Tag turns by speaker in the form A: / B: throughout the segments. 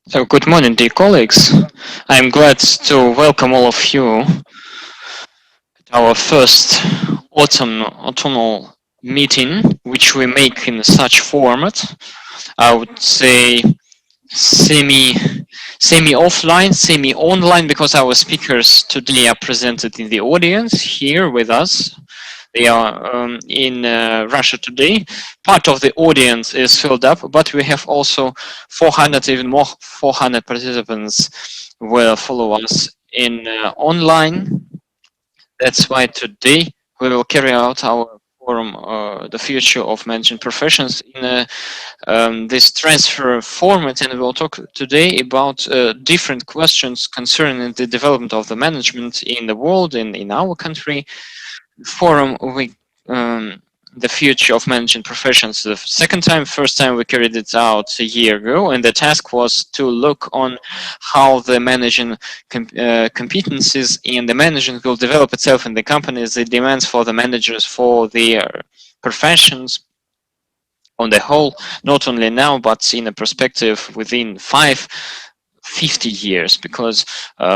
A: So, good morning, dear colleagues. I'm glad to welcome all of you at our first autumnal meeting, which we make in such format. I would say semi offline, semi online, because our speakers today are presented in the audience here with us. They are in Russia today. Part of the audience is filled up, but we have also 400, even more 400 participants will follow us in online. That's why today we will carry out our forum, the future of management professions, in this transfer format, and we'll talk today about different questions concerning the development of the management in the world and in our country. Forum we the future of management professions the second time. First time we carried it out a year ago, and the task was to look on how the managing competencies in the management will develop itself in the companies, the demands for the managers for their professions on the whole, not only now but in a perspective within 50 years, because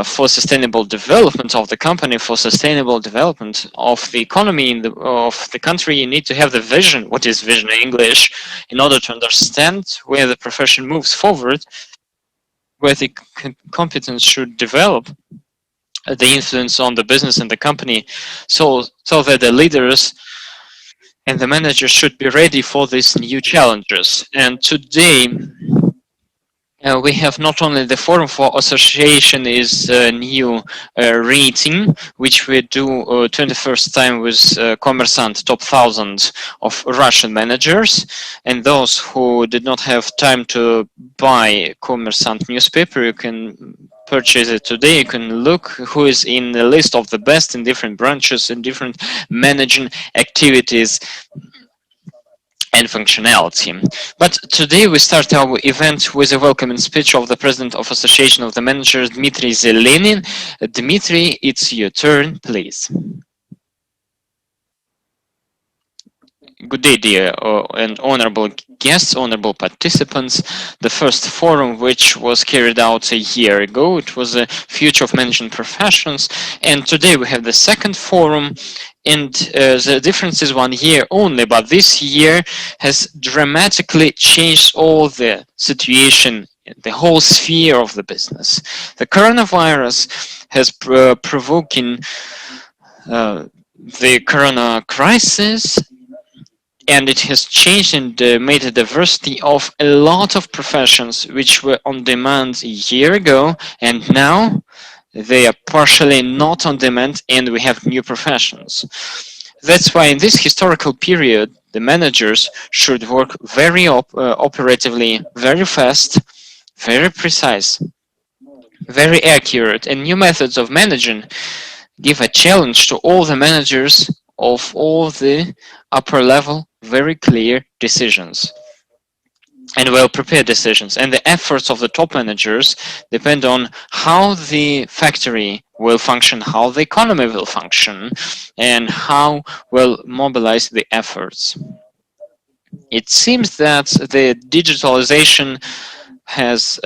A: for sustainable development of the company, for sustainable development of the economy of the country, you need to have the vision. What is vision in English? In order to understand where the profession moves forward, where the competence should develop, the influence on the business and the company, so that the leaders and the managers should be ready for these new challenges. And today, we have not only the forum for association is a new rating, which we do 21st time with Kommersant top 1000 of Russian managers, and those who did not have time to buy Kommersant newspaper, you can purchase it today. You can look who is in the list of the best in different branches and different managing activities and functionality. But today we start our event with a welcoming speech of the President of Association of the Managers, Dmitry Zelenin. Dmitry, it's your turn, please. Good day, dear and honorable guests, honorable participants. The first forum, which was carried out a year ago, it was the future of management professions, and today we have the second forum, and the difference is 1 year only, but this year has dramatically changed all the situation, the whole sphere of the business. The coronavirus has provoking the corona crisis, and it has changed and made a diversity of a lot of professions which were on demand a year ago, and now they are partially not on demand, and we have new professions. That's why in this historical period, the managers should work very operatively, very fast, very precise, very accurate, and new methods of managing give a challenge to all the managers of all the upper level, very clear decisions and well-prepared decisions. And the efforts of the top managers depend on how the factory will function, how the economy will function, and how will mobilize the efforts. It seems that the digitalization has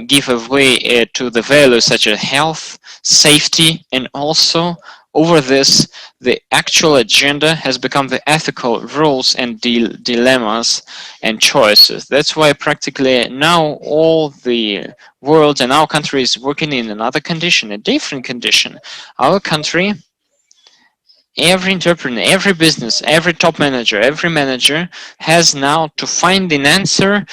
A: give away to the values such as health, safety, and also over this, the actual agenda has become the ethical rules and dilemmas and choices. That's why practically now all the world and our country is working in another condition, a different condition. Our country, every entrepreneur, every business, every top manager, every manager has now to find an answer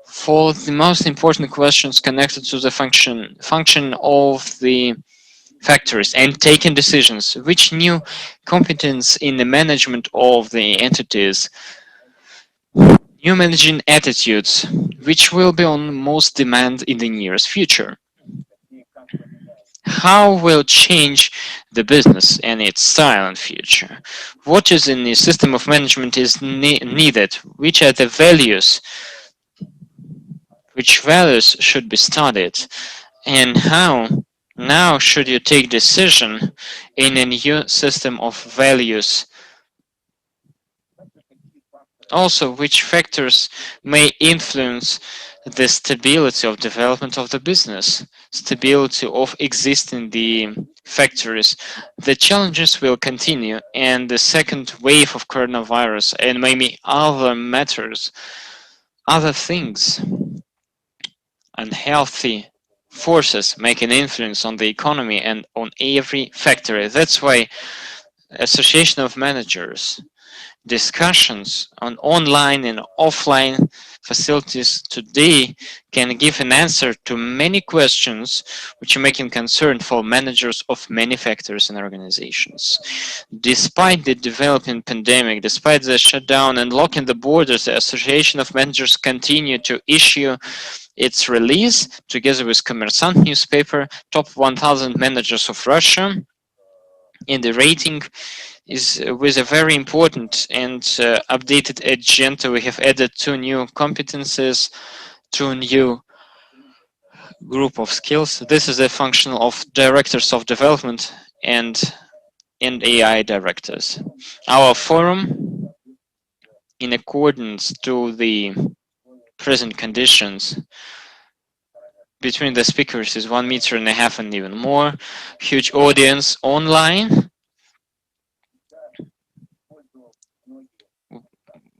A: for the most important questions connected to the function of the factories and taking decisions, which new competence in the management of the entities, new managing attitudes, which will be on most demand in the nearest future. How will change the business and its style and future? What is in the system of management is needed? Which are the values? Which values should be studied? And how now should you take decision in a new system of values? Also, which factors may influence the stability of development of the business, stability of existing the factories. The challenges will continue, and the second wave of coronavirus and maybe other matters, other things, unhealthy forces make an influence on the economy and on every factory. That's why Association of Managers discussions on online and offline facilities today can give an answer to many questions which are making concern for managers of many factors and organizations. Despite the developing pandemic, despite the shutdown and locking the borders, the Association of Managers continue to issue its release together with Kommersant newspaper, top 1000 managers of Russia. In the rating is with a very important and updated agenda. We have added 2 new competences, 2 new group of skills. This is a function of directors of development and AI directors. Our forum, in accordance to the present conditions, between the speakers is 1.5 meters and even more. Huge audience online.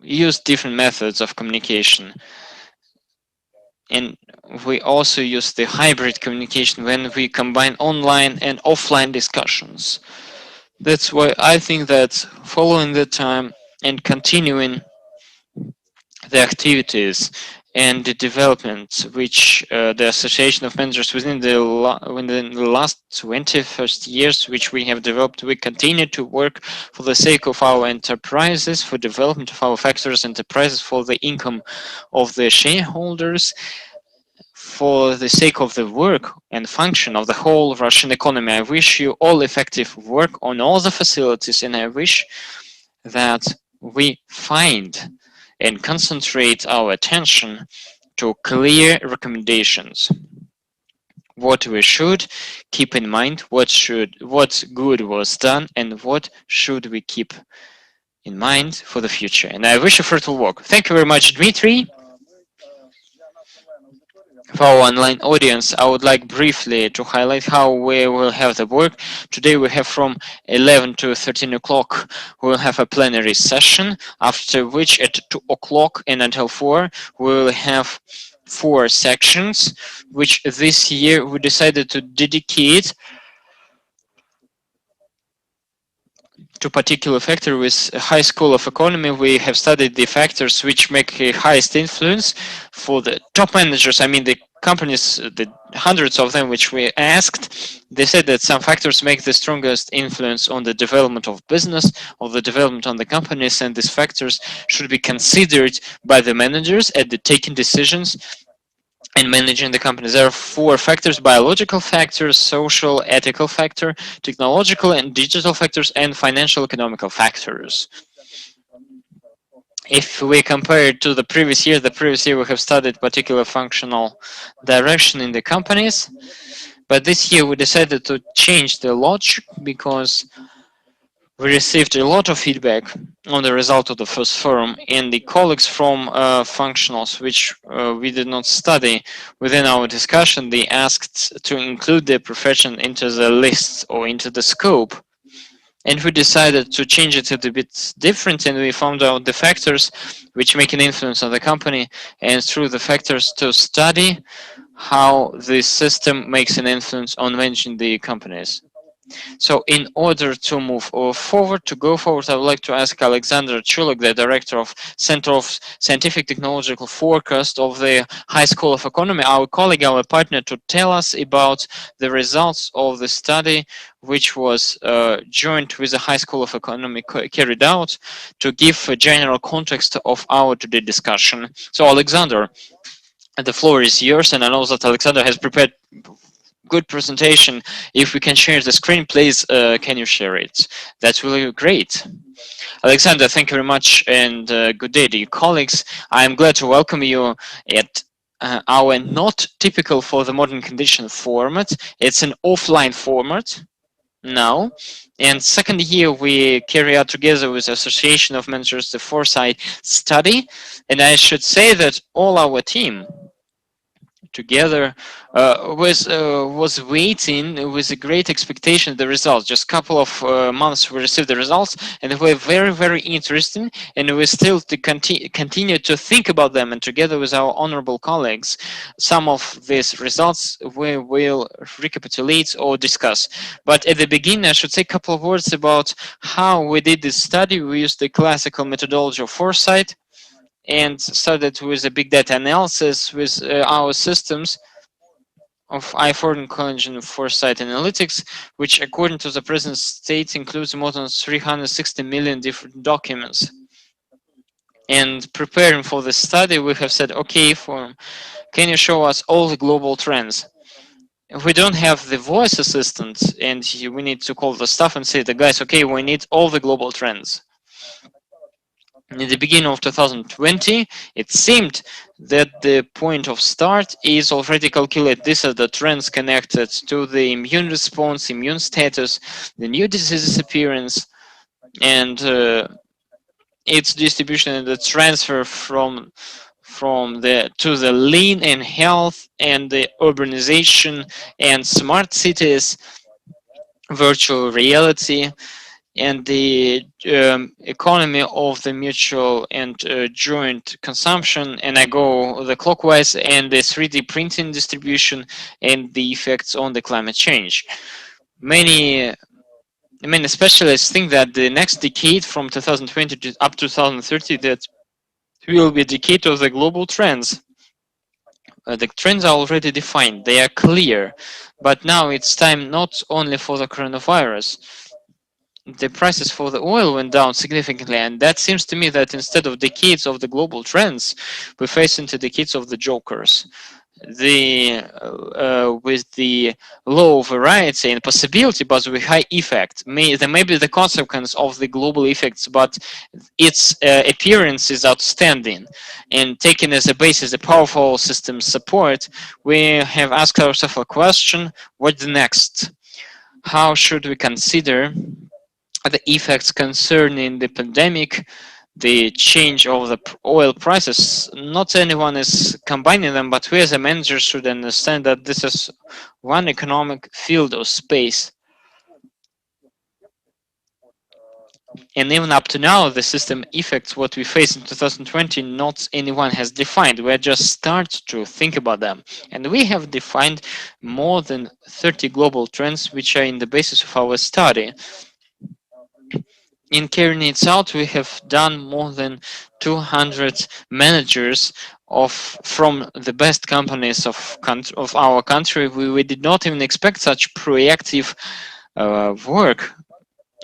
A: Use different methods of communication. And we also use the hybrid communication when we combine online and offline discussions. That's why I think that following the time and continuing the activities and the development which the Association of Managers within the last 21st years which we have developed, we continue to work for the sake of our enterprises, for development of our factories enterprises, for the income of the shareholders, for the sake of the work and function of the whole Russian economy. I wish you all effective work on all the facilities, and I wish that we find and concentrate our attention to clear recommendations. What we should keep in mind, what good was done, and what should we keep in mind for the future. And I wish you fruitful work. Thank you very much, Dmitry. For our online audience, I would like briefly to highlight how we will have the work. Today we have from 11 to 13 o'clock, we will have a plenary session, after which at 2 o'clock and until 4, we will have 4 sections, which this year we decided to dedicate to particular factor. With High School of Economy, we have studied the factors which make a highest influence for the top managers. I mean, the companies, the hundreds of them which we asked, they said that some factors make the strongest influence on the development of business, of the development on the companies, and these factors should be considered by the managers at the taking decisions and managing the company. There are 4 factors: biological factors, social, ethical factor, technological and digital factors, and financial economical factors. If we compare it to the previous year we have studied particular functional direction in the companies, but this year we decided to change the logic because we received a lot of feedback on the result of the first forum, and the colleagues from functionals, which we did not study within our discussion, they asked to include their profession into the list or into the scope. And we decided to change it a bit different, and we found out the factors which make an influence on the company, and through the factors to study how the system makes an influence on managing the companies. So in order to move forward, I would like to ask Alexander Chulok, the director of Center of Scientific Technological Forecast of the High School of Economy, our colleague, our partner, to tell us about the results of the study which was joined with the High School of Economy carried out, to give a general context of our today discussion. So Alexander, the floor is yours, and I know that Alexander has prepared good presentation. If we can share the screen, please, can you share it? That's really great. Alexander, thank you very much, and good day, dear colleagues. I'm glad to welcome you at our not typical for the modern condition format. It's an offline format. now. And second year, we carry out together with Association of Managers the Foresight study. And I should say that all our team together was waiting with a great expectation the results. Just a couple of months we received the results, and they were very, very interesting, and we still to continue to think about them, and together with our honorable colleagues, some of these results we will recapitulate or discuss. But at the beginning, I should say a couple of words about how we did this study. We used the classical methodology of foresight, and started with a big data analysis with our systems of I-foreign collision foresight analytics, which according to the present state includes more than 360 million different documents. And preparing for this study, we have said, okay, can you show us all the global trends? If we don't have the voice assistant and we need to call the staff and say, the guys, okay, we need all the global trends. In the beginning of 2020, it seemed that the point of start is already calculated. These are the trends connected to the immune response, immune status, the new disease appearance, and its distribution and the transfer from the to the lean and health and the urbanization and smart cities, virtual reality, and the economy of the mutual and joint consumption, and I go the clockwise, and the 3D printing distribution and the effects on the climate change. Many specialists think that the next decade from 2020 to up to 2030 that will be a decade of the global trends. The trends are already defined, they are clear, but now it's time not only for the coronavirus. The prices for the oil went down significantly, and that seems to me that instead of decades of the global trends, we face into decades of the jokers. With the low variety and possibility, but with high effect. There may be the consequence of the global effects, but its appearance is outstanding. And taken as a basis the powerful system support, we have asked ourselves a question: what's next? How should we consider the effects concerning the pandemic, the change of the oil prices? Not anyone is combining them, but we as a manager should understand that this is one economic field or space. And even up to now, the system effects what we face in 2020, not anyone has defined. We just start to think about them. And we have defined more than 30 global trends, which are in the basis of our study. In carrying it out, we have done more than 200 managers from the best companies of our country. We did not even expect such proactive work,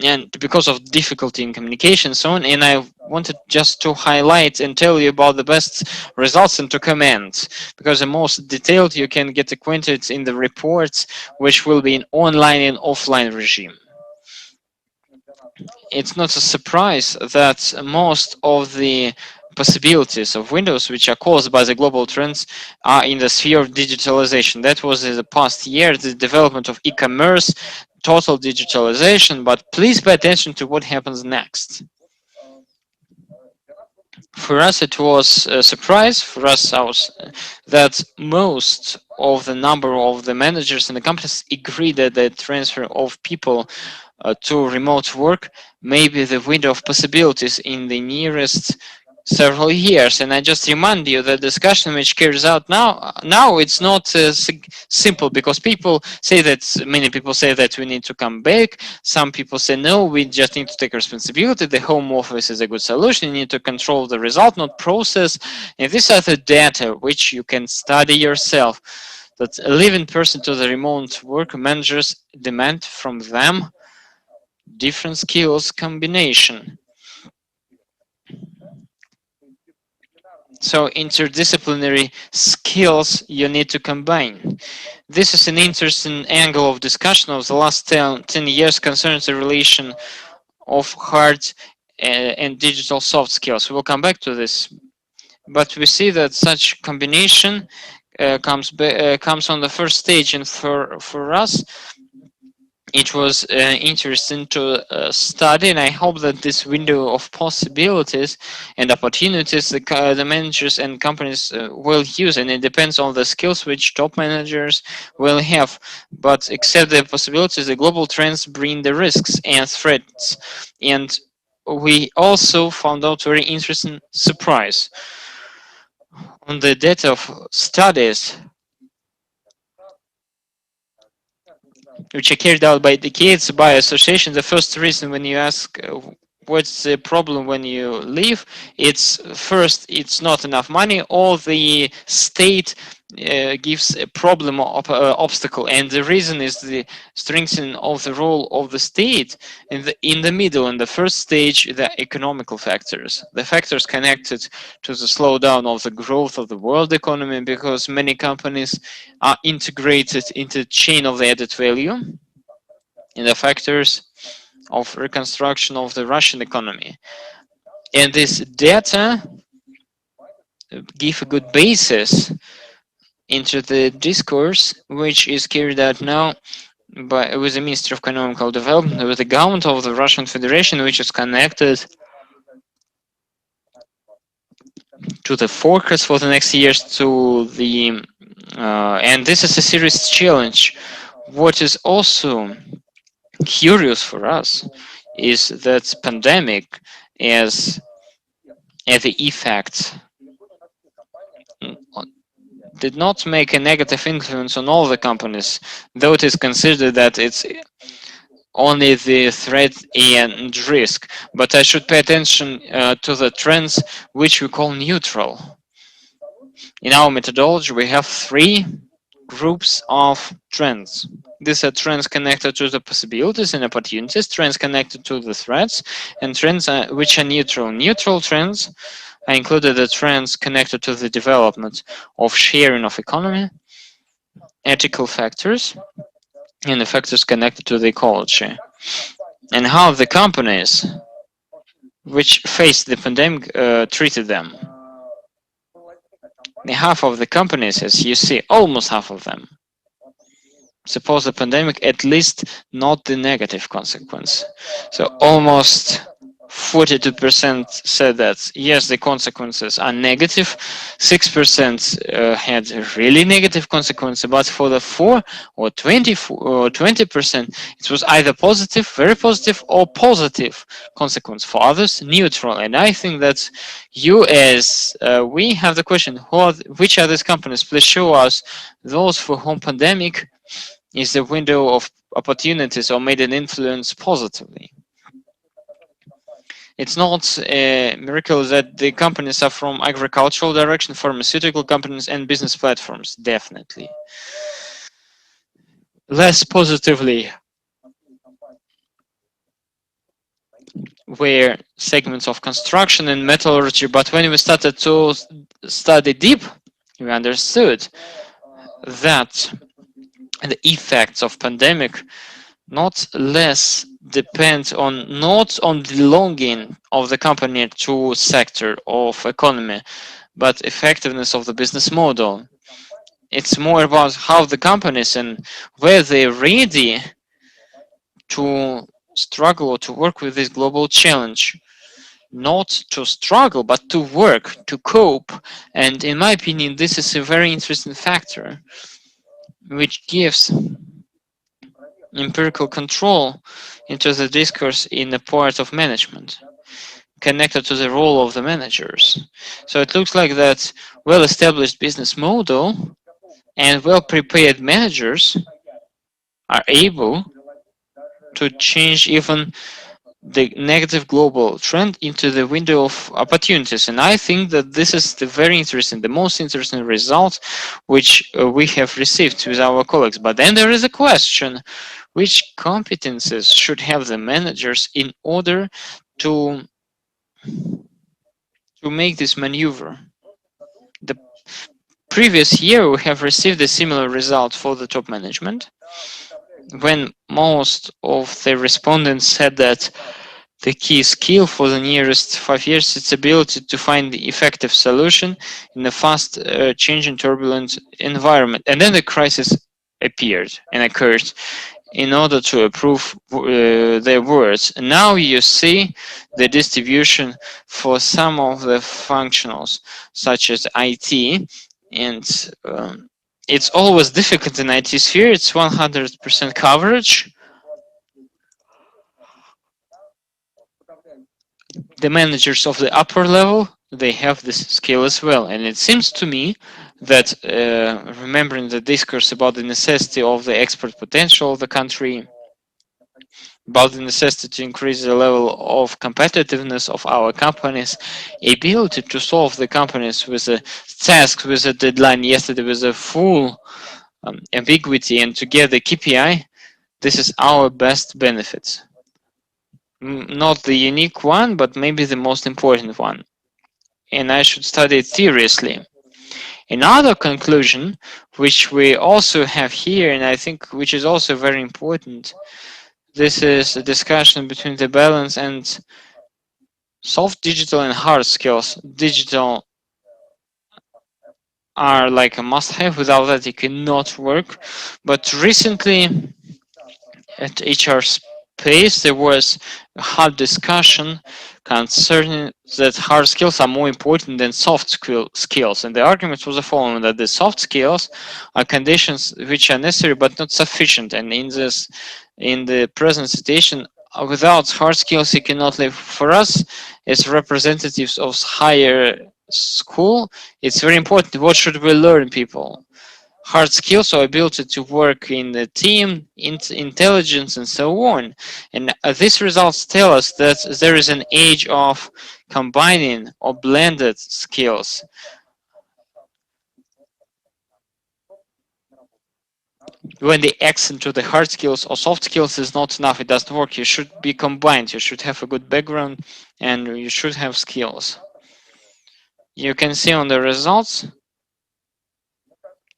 A: and because of difficulty in communication and so on. And I wanted just to highlight and tell you about the best results and to comment, because the most detailed you can get acquainted in the reports, which will be in online and offline regime. It's not a surprise that most of the possibilities of Windows which are caused by the global trends are in the sphere of digitalization. That was in the past year, the development of e-commerce, total digitalization, but please pay attention to what happens next. For us, it was a surprise, for us, that most of the number of the managers in the companies agreed that the transfer of people to remote work may be the window of possibilities in the nearest several years. And I just remind you that discussion which carries out now it's not simple, because many people say that we need to come back. Some people say no, we just need to take responsibility. The home office is a good solution. You need to control the result, not process. And these are the data which you can study yourself. That a living person to the remote work managers demand from them different skills combination. So interdisciplinary skills you need to combine. This is an interesting angle of discussion of the last 10 years concerning the relation of hard and digital soft skills. We will come back to this, but we see that such combination comes on the first stage, and for us it was interesting to study, and I hope that this window of possibilities and opportunities the managers and companies will use, and it depends on the skills which top managers will have. But except the possibilities, the global trends bring the risks and threats. And we also found out very interesting surprise on the data of studies which are carried out by decades by association. The first reason when you ask what's the problem when you leave, it's first it's not enough money, or the state gives a problem obstacle, and the reason is the strengthening of the role of the state in the middle. In the first stage, the economical factors, the factors connected to the slowdown of the growth of the world economy, because many companies are integrated into the chain of the added value, in the factors of reconstruction of the Russian economy. And this data give a good basis into the discourse which is carried out now by with the Ministry of Economical Development, with the government of the Russian Federation, which is connected to the forecast for the next years, to the and this is a serious challenge. What is also curious for us is that pandemic as the effect did not make a negative influence on all the companies, though it is considered that it's only the threat and risk. But I should pay attention to the trends which we call neutral. In our methodology, we have three groups of trends. These are trends connected to the possibilities and opportunities, trends connected to the threats, and trends which are neutral. Neutral trends I included the trends connected to the development of sharing of economy, ethical factors, and the factors connected to the ecology, and how the companies which faced the pandemic treated them. Half of the companies, as you see, almost half of them, suppose the pandemic at least not the negative consequence. So almost 42% said that yes, the consequences are negative. 6% had really negative consequences, but for the 4 or 20%, it was either positive, very positive, or positive consequence. For others, neutral. And I think that you, as we have the question, which are these companies? Please show us those for whom pandemic is the window of opportunities or made an influence positively. It's not a miracle that the companies are from agricultural direction, pharmaceutical companies, and business platforms, definitely. Less positively were segments of construction and metallurgy, but when we started to study deep, we understood that the effects of pandemic not less depend on not on belonging of the company to sector of economy, but effectiveness of the business model. It's more about how the companies and where they're ready to struggle or to work with this global challenge. Not to struggle, but to work, to cope. And in my opinion, this is a very interesting factor which gives empirical control into the discourse in the part of management, connected to the role of the managers. So it looks like that well-established business model and well-prepared managers are able to change even the negative global trend into the window of opportunities. And I think that this is the very interesting, the most interesting result which we have received with our colleagues. But then there is a question, which competences should have the managers in order to make this maneuver? The previous year we have received a similar result for the top management, when most of the respondents said that the key skill for the nearest 5 years is ability to find the effective solution in a fast changing turbulent environment. And then the crisis appeared and occurred. in order to approve their words. Now you see the distribution for some of the functionals, such as IT, and it's always difficult in IT sphere. It's 100% coverage. The managers of the upper level, they have this skill as well, and it seems to me that remembering the discourse about the necessity of the export potential of the country, about the necessity to increase the level of competitiveness of our companies, ability to solve the companies with a task, with a deadline yesterday, with a full ambiguity, and to get the KPI, this is our best benefit. Not the unique one, but maybe the most important one. And I should study it seriously. Another conclusion, which we also have here, and I think which is also very important, this is a discussion between the balance and soft digital and hard skills. Digital are like a must-have. Without that, it cannot work. But recently, at HR Space, there was a hard discussion concerning that hard skills are more important than soft skills. And the argument was the following, that the soft skills are conditions which are necessary but not sufficient. And in the present situation, without hard skills, you cannot live. For us, as representatives of higher school, it's very important. What should we learn, people? Hard skills or ability to work in the team, intelligence, and so on. And these results tell us that there is an age of combining or blended skills. When the accent to the hard skills or soft skills is not enough, it doesn't work. You should be combined. You should have a good background and you should have skills. You can see on the results.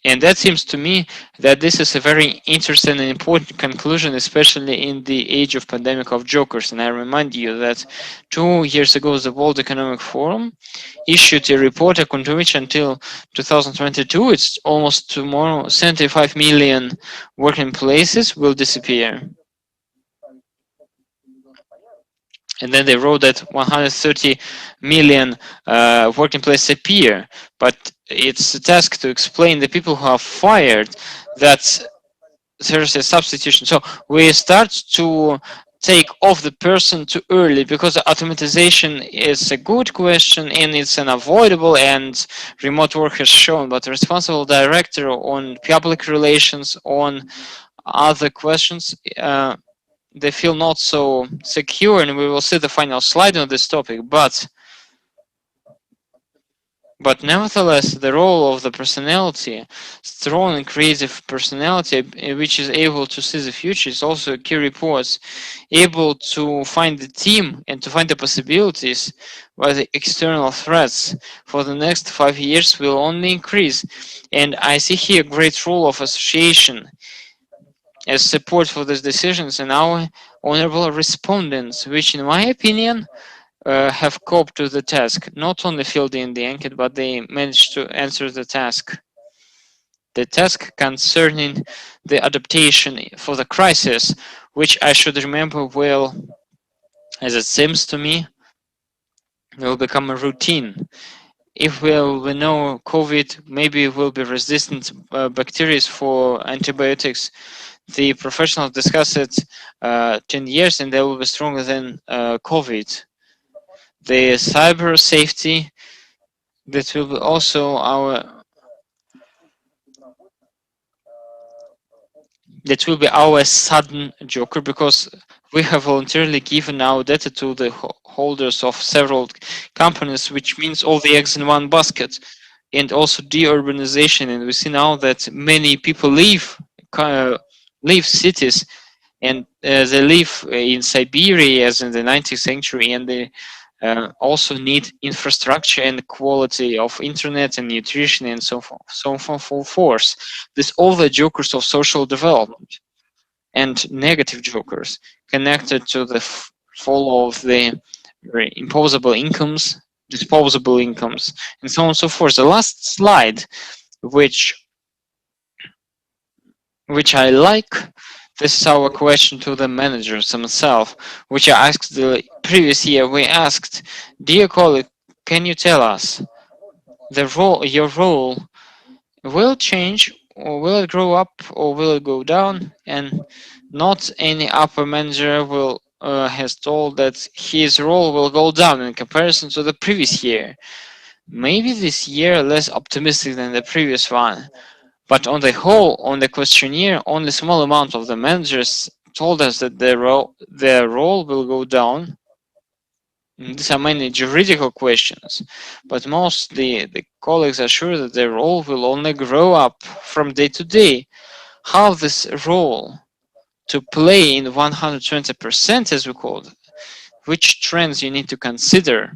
A: And that seems to me that this is a very interesting and important conclusion, especially in the age of pandemic of jokers. And I remind you that 2 years ago, the World Economic Forum issued a report according to which until 2022, it's almost tomorrow, 75 million working places will disappear. And then they wrote that 130 million working places appear. But it's a task to explain the people who are fired that there's a substitution. So we start to take off the person too early because automatization is a good question and it's unavoidable, and remote work has shown, but the responsible director on public relations, on other questions, they feel not so secure, and we will see the final slide on this topic. But nevertheless, the role of the personality, strong and creative personality, which is able to see the future, is also a key report, able to find the team and to find the possibilities where the external threats for the next 5 years will only increase. And I see here a great role of association as support for these decisions and our honorable respondents, which in my opinion have coped with the task, not only filled in the anket, but they managed to answer the task. The task concerning the adaptation for the crisis, which I should remember well, as it seems to me, will become a routine. If we know COVID, maybe will be resistant bacteria for antibiotics. The professionals discuss it 10 years and they will be stronger than COVID. The cyber safety, that will be also our sudden joker, because we have voluntarily given our data to the holders of several companies, which means all the eggs in one basket, and also deurbanization. And we see now that many people leave cities, and they live in Siberia as in the 19th century, and they also need infrastructure and quality of internet and nutrition and so on full force. This all the jokers of social development and negative jokers connected to the fall of the imposable incomes, disposable incomes, and so on and so forth. The last slide, which I like, This is our question to the managers themselves, which I asked the previous year. We asked, dear colleague, can you tell us your role will change, or will it grow up, or will it go down? And not any upper manager will has told that his role will go down in comparison to the previous year. Maybe this year less optimistic than the previous one, but on the whole, on the questionnaire, only small amount of the managers told us that their role will go down. These are mainly juridical questions, but mostly the colleagues are sure that their role will only grow up from day to day. How this role to play in 120%, as we call it, which trends you need to consider,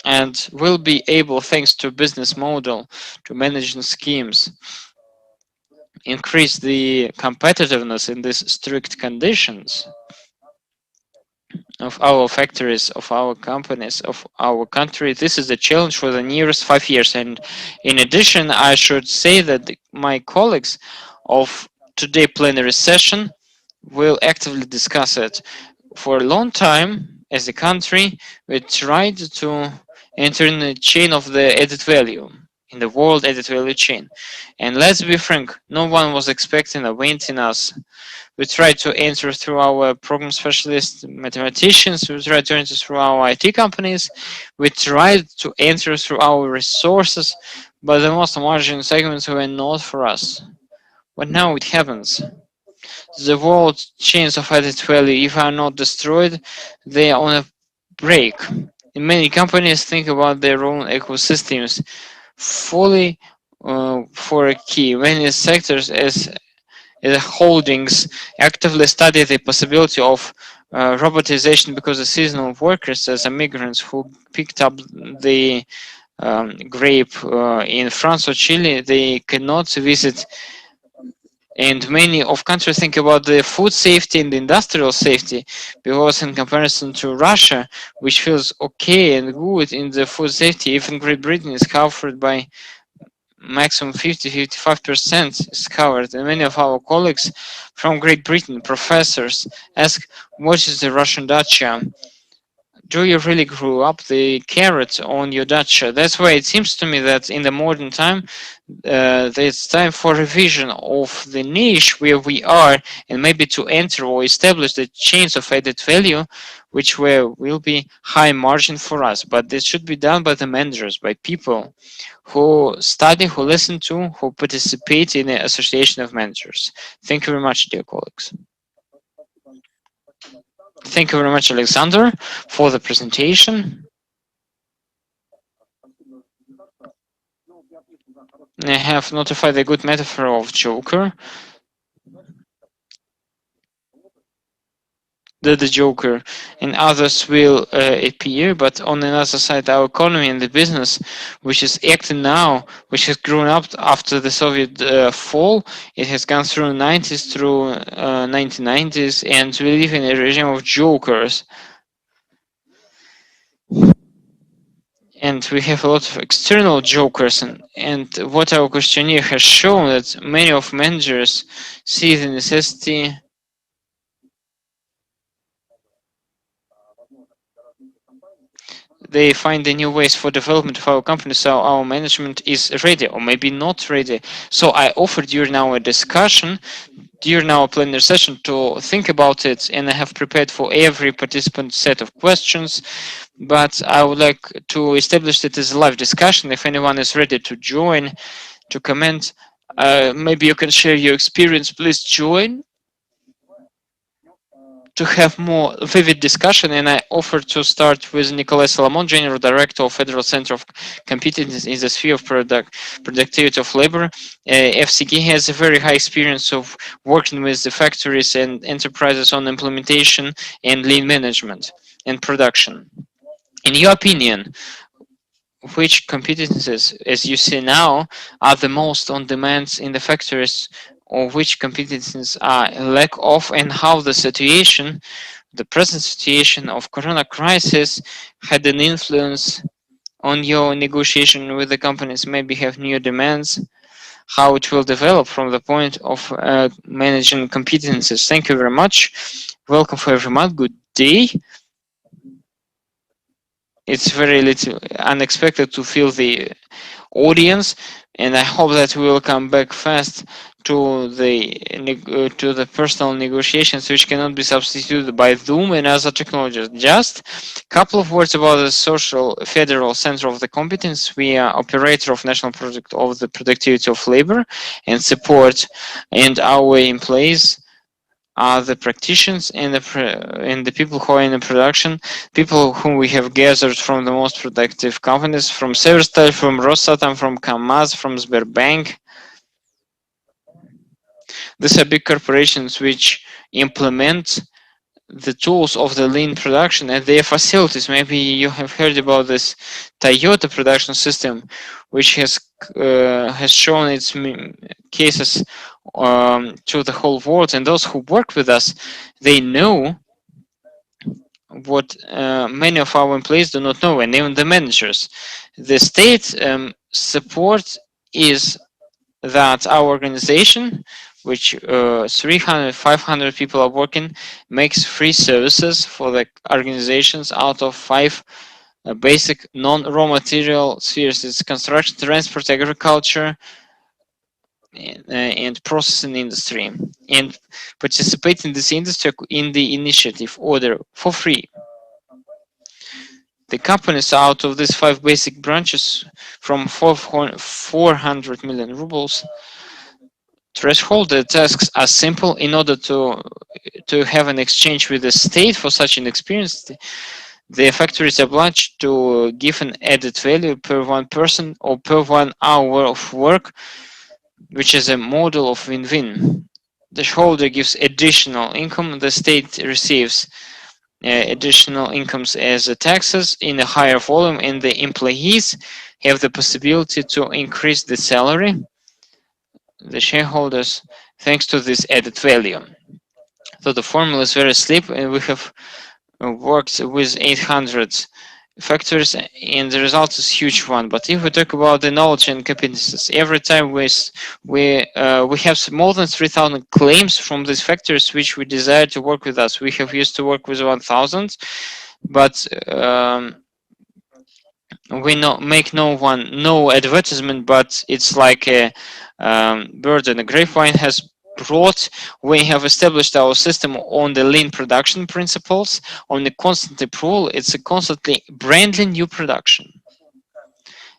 A: and will be able, thanks to business model, to managing schemes, increase the competitiveness in these strict conditions of our factories, of our companies, of our country. This is the challenge for the nearest 5 years. And in addition, I should say that my colleagues of today plenary session will actively discuss it. For a long time, as a country, we tried to enter in the chain of the added value, in the world added value chain. And let's be frank, no one was expecting a win in us. We try to enter through our program specialists, mathematicians. We try to enter through our IT companies. We try to enter through our resources, but the most margin segments were not for us. But now it happens. The world chains of added value, if are not destroyed, they are on a break. And many companies think about their own ecosystems fully for a key. Many sectors as holdings actively study the possibility of robotization because the seasonal workers as immigrants who picked up the grape in France or Chile, they cannot visit. And many of countries think about the food safety and the industrial safety, because in comparison to Russia, which feels okay and good in the food safety, even Great Britain is covered by maximum 50-55% is covered. And many of our colleagues from Great Britain, professors, ask, what is the Russian dacha? Do you really grow up the carrot on your dacha? That's why it seems to me that in the modern time, it's time for revision of the niche where we are, and maybe to enter or establish the chains of added value, which will be high margin for us. But this should be done by the managers, by people who study, who listen to, who participate in the association of managers. Thank you very much, dear colleagues. Thank you very much, Alexander, for the presentation. I have notified a good metaphor of Joker. The Joker and others will appear, but on another side, our economy and the business, which is acting now, which has grown up after the Soviet fall, it has gone through 90s, through 1990s, and we live in a regime of jokers. And we have a lot of external jokers, and what our questionnaire has shown that many of managers see the necessity they find the new ways for development of our company, so our management is ready or maybe not ready. So I offered during our discussion, during our plenary session, to think about it, and I have prepared for every participant set of questions, but I would like to establish it as a live discussion. If anyone is ready to join, to comment, maybe you can share your experience, please join to have more vivid discussion, and I offer to start with Nikolay Solomon, General Director of Federal Center of Competence in the sphere of productivity of labor. FCK has a very high experience of working with the factories and enterprises on implementation and lean management and production. In your opinion, which competences, as you see now, are the most on demand in the factories, or which competences are lack of, and how the situation, the present situation of corona crisis had an influence on your negotiation with the companies, maybe have new demands, how it will develop from the point of managing competences. Thank you very much. Welcome for everyone. Good day. It's very little unexpected to feel the audience, and I hope that we will come back fast to the personal negotiations, which cannot be substituted by Zoom and other technologies. Just a couple of words about the social federal center of the competence. We are operator of national project of the productivity of labor and support, and our employees are the practitioners and the people who are in the production, people whom we have gathered from the most productive companies, from Severstal, from Rosatom, from Kamaz, from Sberbank. These are big corporations which implement the tools of the lean production at their facilities. Maybe you have heard about this Toyota production system, which has shown its cases to the whole world, and those who work with us, they know what many of our employees do not know, and even the managers. The state support is that our organization, which 300, 500 people are working, makes free services for the organizations out of 5 basic non-raw material spheres. It's construction, transport, agriculture, and processing industry, and participate in this industry in the initiative order for free. The companies out of these 5 basic branches from 400 million rubles threshold. The tasks are simple. In order to have an exchange with the state for such an experience, the factory is obliged to give an added value per 1 person or per 1 hour of work, which is a model of win-win. The shareholder gives additional income, the state receives additional incomes as taxes in a higher volume, and the employees have the possibility to increase the salary, the shareholders, thanks to this added value. So the formula is very simple, and we have worked with 800 factors, and the result is huge one. But if we talk about the knowledge and competences, every time we have more than 3,000 claims from these factors which we desire to work with us. We have used to work with 1,000, but we make no advertisement, but it's like a bird in a grapevine has brought. We have established our system on the lean production principles, on the constant approval. It's a constantly brandly new production.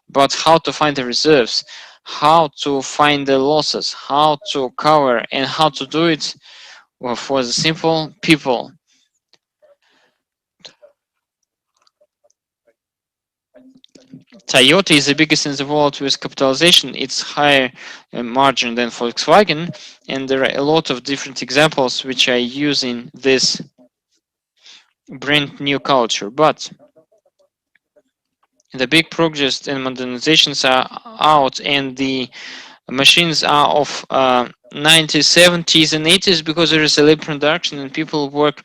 A: But how to find the reserves, how to find the losses, how to cover, and how to do it for the simple people. Toyota is the biggest in the world with capitalization. It's higher margin than Volkswagen, and there are a lot of different examples which are using this brand new culture. But the big progress and modernizations are out, and the machines are of 90s, 70s, and 80s because there is a lean production and people work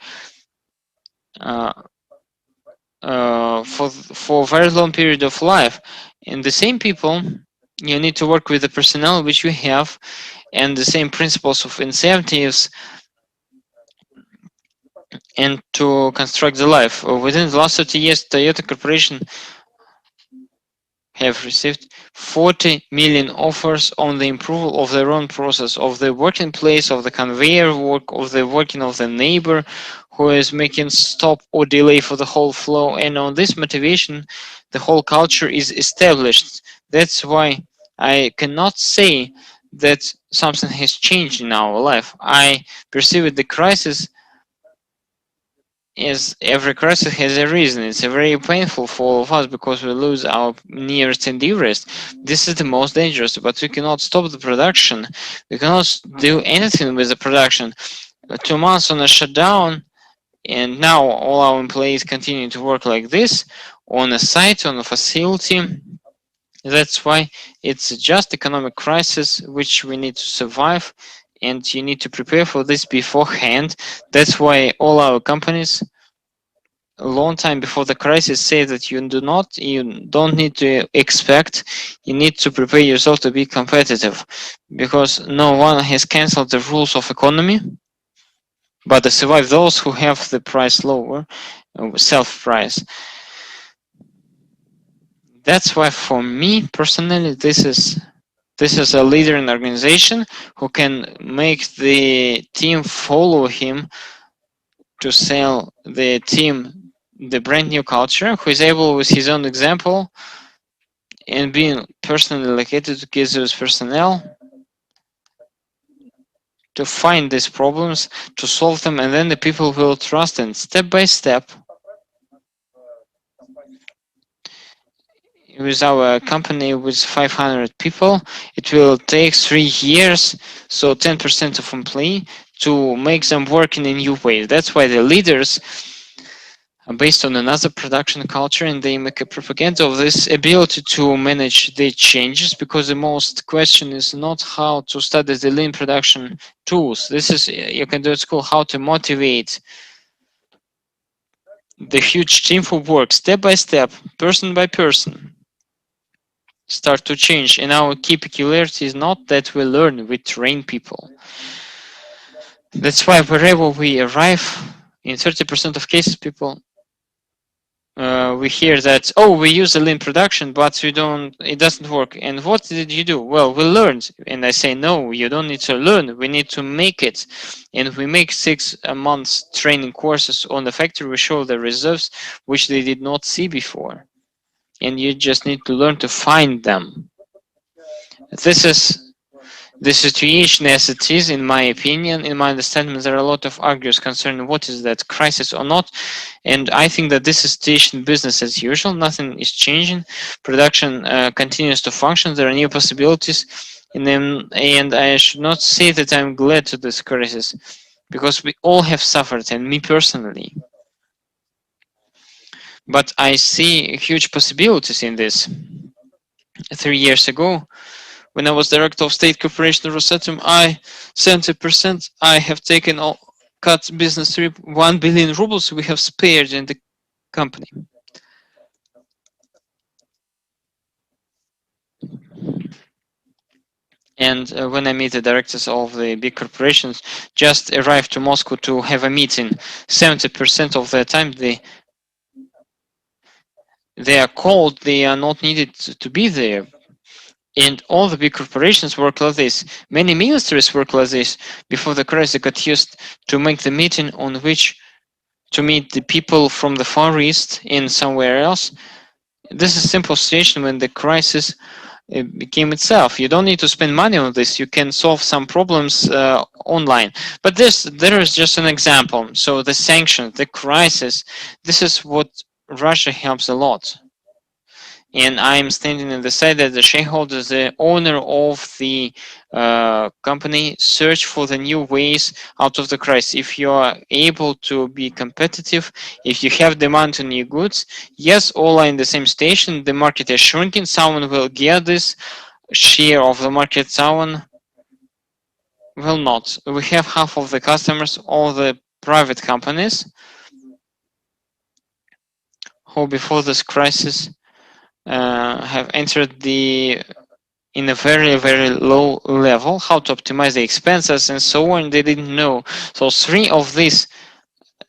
A: for a very long period of life. And the same people, you need to work with the personnel which you have, and the same principles of incentives, and to construct the life. Within the last 30 years, Toyota Corporation have received 40 million offers on the improvement of their own process, of the working place, of the conveyor work, of the working of the neighbor who is making stop or delay for the whole flow. And on this motivation, the whole culture is established. That's why I cannot say that something has changed in our life. I perceive it, the crisis, is every crisis has a reason. It's a very painful for all of us because we lose our nearest and dearest. This is the most dangerous, but we cannot stop the production. We cannot do anything with the production. 2 months on a shutdown, and now all our employees continue to work like this on a site, on a facility. That's why it's just economic crisis which we need to survive, and you need to prepare for this beforehand. That's why all our companies a long time before the crisis say that you don't need to expect, you need to prepare yourself to be competitive, because no one has cancelled the rules of economy, but they survive those who have the price lower, self price. That's why for me personally, this is a leader in organization who can make the team follow him to sell the team the brand new culture, who is able with his own example and being personally located together with personnel to find these problems, to solve them, and then the people will trust, and step by step with our company with 500 people, it will take 3 years, so 10% of employee, to make them work in a new way. That's why the leaders are based on another production culture, and they make a propaganda of this ability to manage the changes, because the most question is not how to study the lean production tools. This is, you can do at school, how to motivate the huge team for work step by step, person by person, start to change. And our key peculiarity is not that we learn, we train people. That's why wherever we arrive, in 30% of cases, people we hear that, oh, we use a lean production, but it doesn't work. And what did you do? Well, we learned. And I say, no, you don't need to learn, we need to make it. And we make 6 months training courses on the factory. We show the reserves which they did not see before, and you just need to learn to find them. This is the situation as it is, in my opinion. In my understanding, there are a lot of arguments concerning what is that, crisis or not. And I think that this is situation business as usual. Nothing is changing. Production continues to function. There are new possibilities in them. And I should not say that I'm glad to this crisis, because we all have suffered, and me personally. But I see huge possibilities in this. 3 years ago, when I was director of state corporation of Rosatom, 70% I have taken all cut business trip, 1 billion rubles we have spared in the company. And when I meet the directors of the big corporations, just arrived to Moscow to have a meeting, 70% of the time they are called, they are not needed to be there. And all the big corporations work like this. Many ministries work like this. Before the crisis, they got used to make the meeting on which to meet the people from the Far East in somewhere else. This is a simple situation when the crisis became itself. You don't need to spend money on this. You can solve some problems online. But there is just an example. So the sanctions, the crisis, this is what Russia helps a lot. And I'm standing on the side that the shareholders, the owner of the company, search for the new ways out of the crisis. If you are able to be competitive, if you have demand on your goods, yes, all are in the same station. The market is shrinking. Someone will get this share of the market. Someone will not. We have half of the customers, all the private companies, who before this crisis have entered in a very low level, how to optimize the expenses and so on. They didn't know. So 3 of these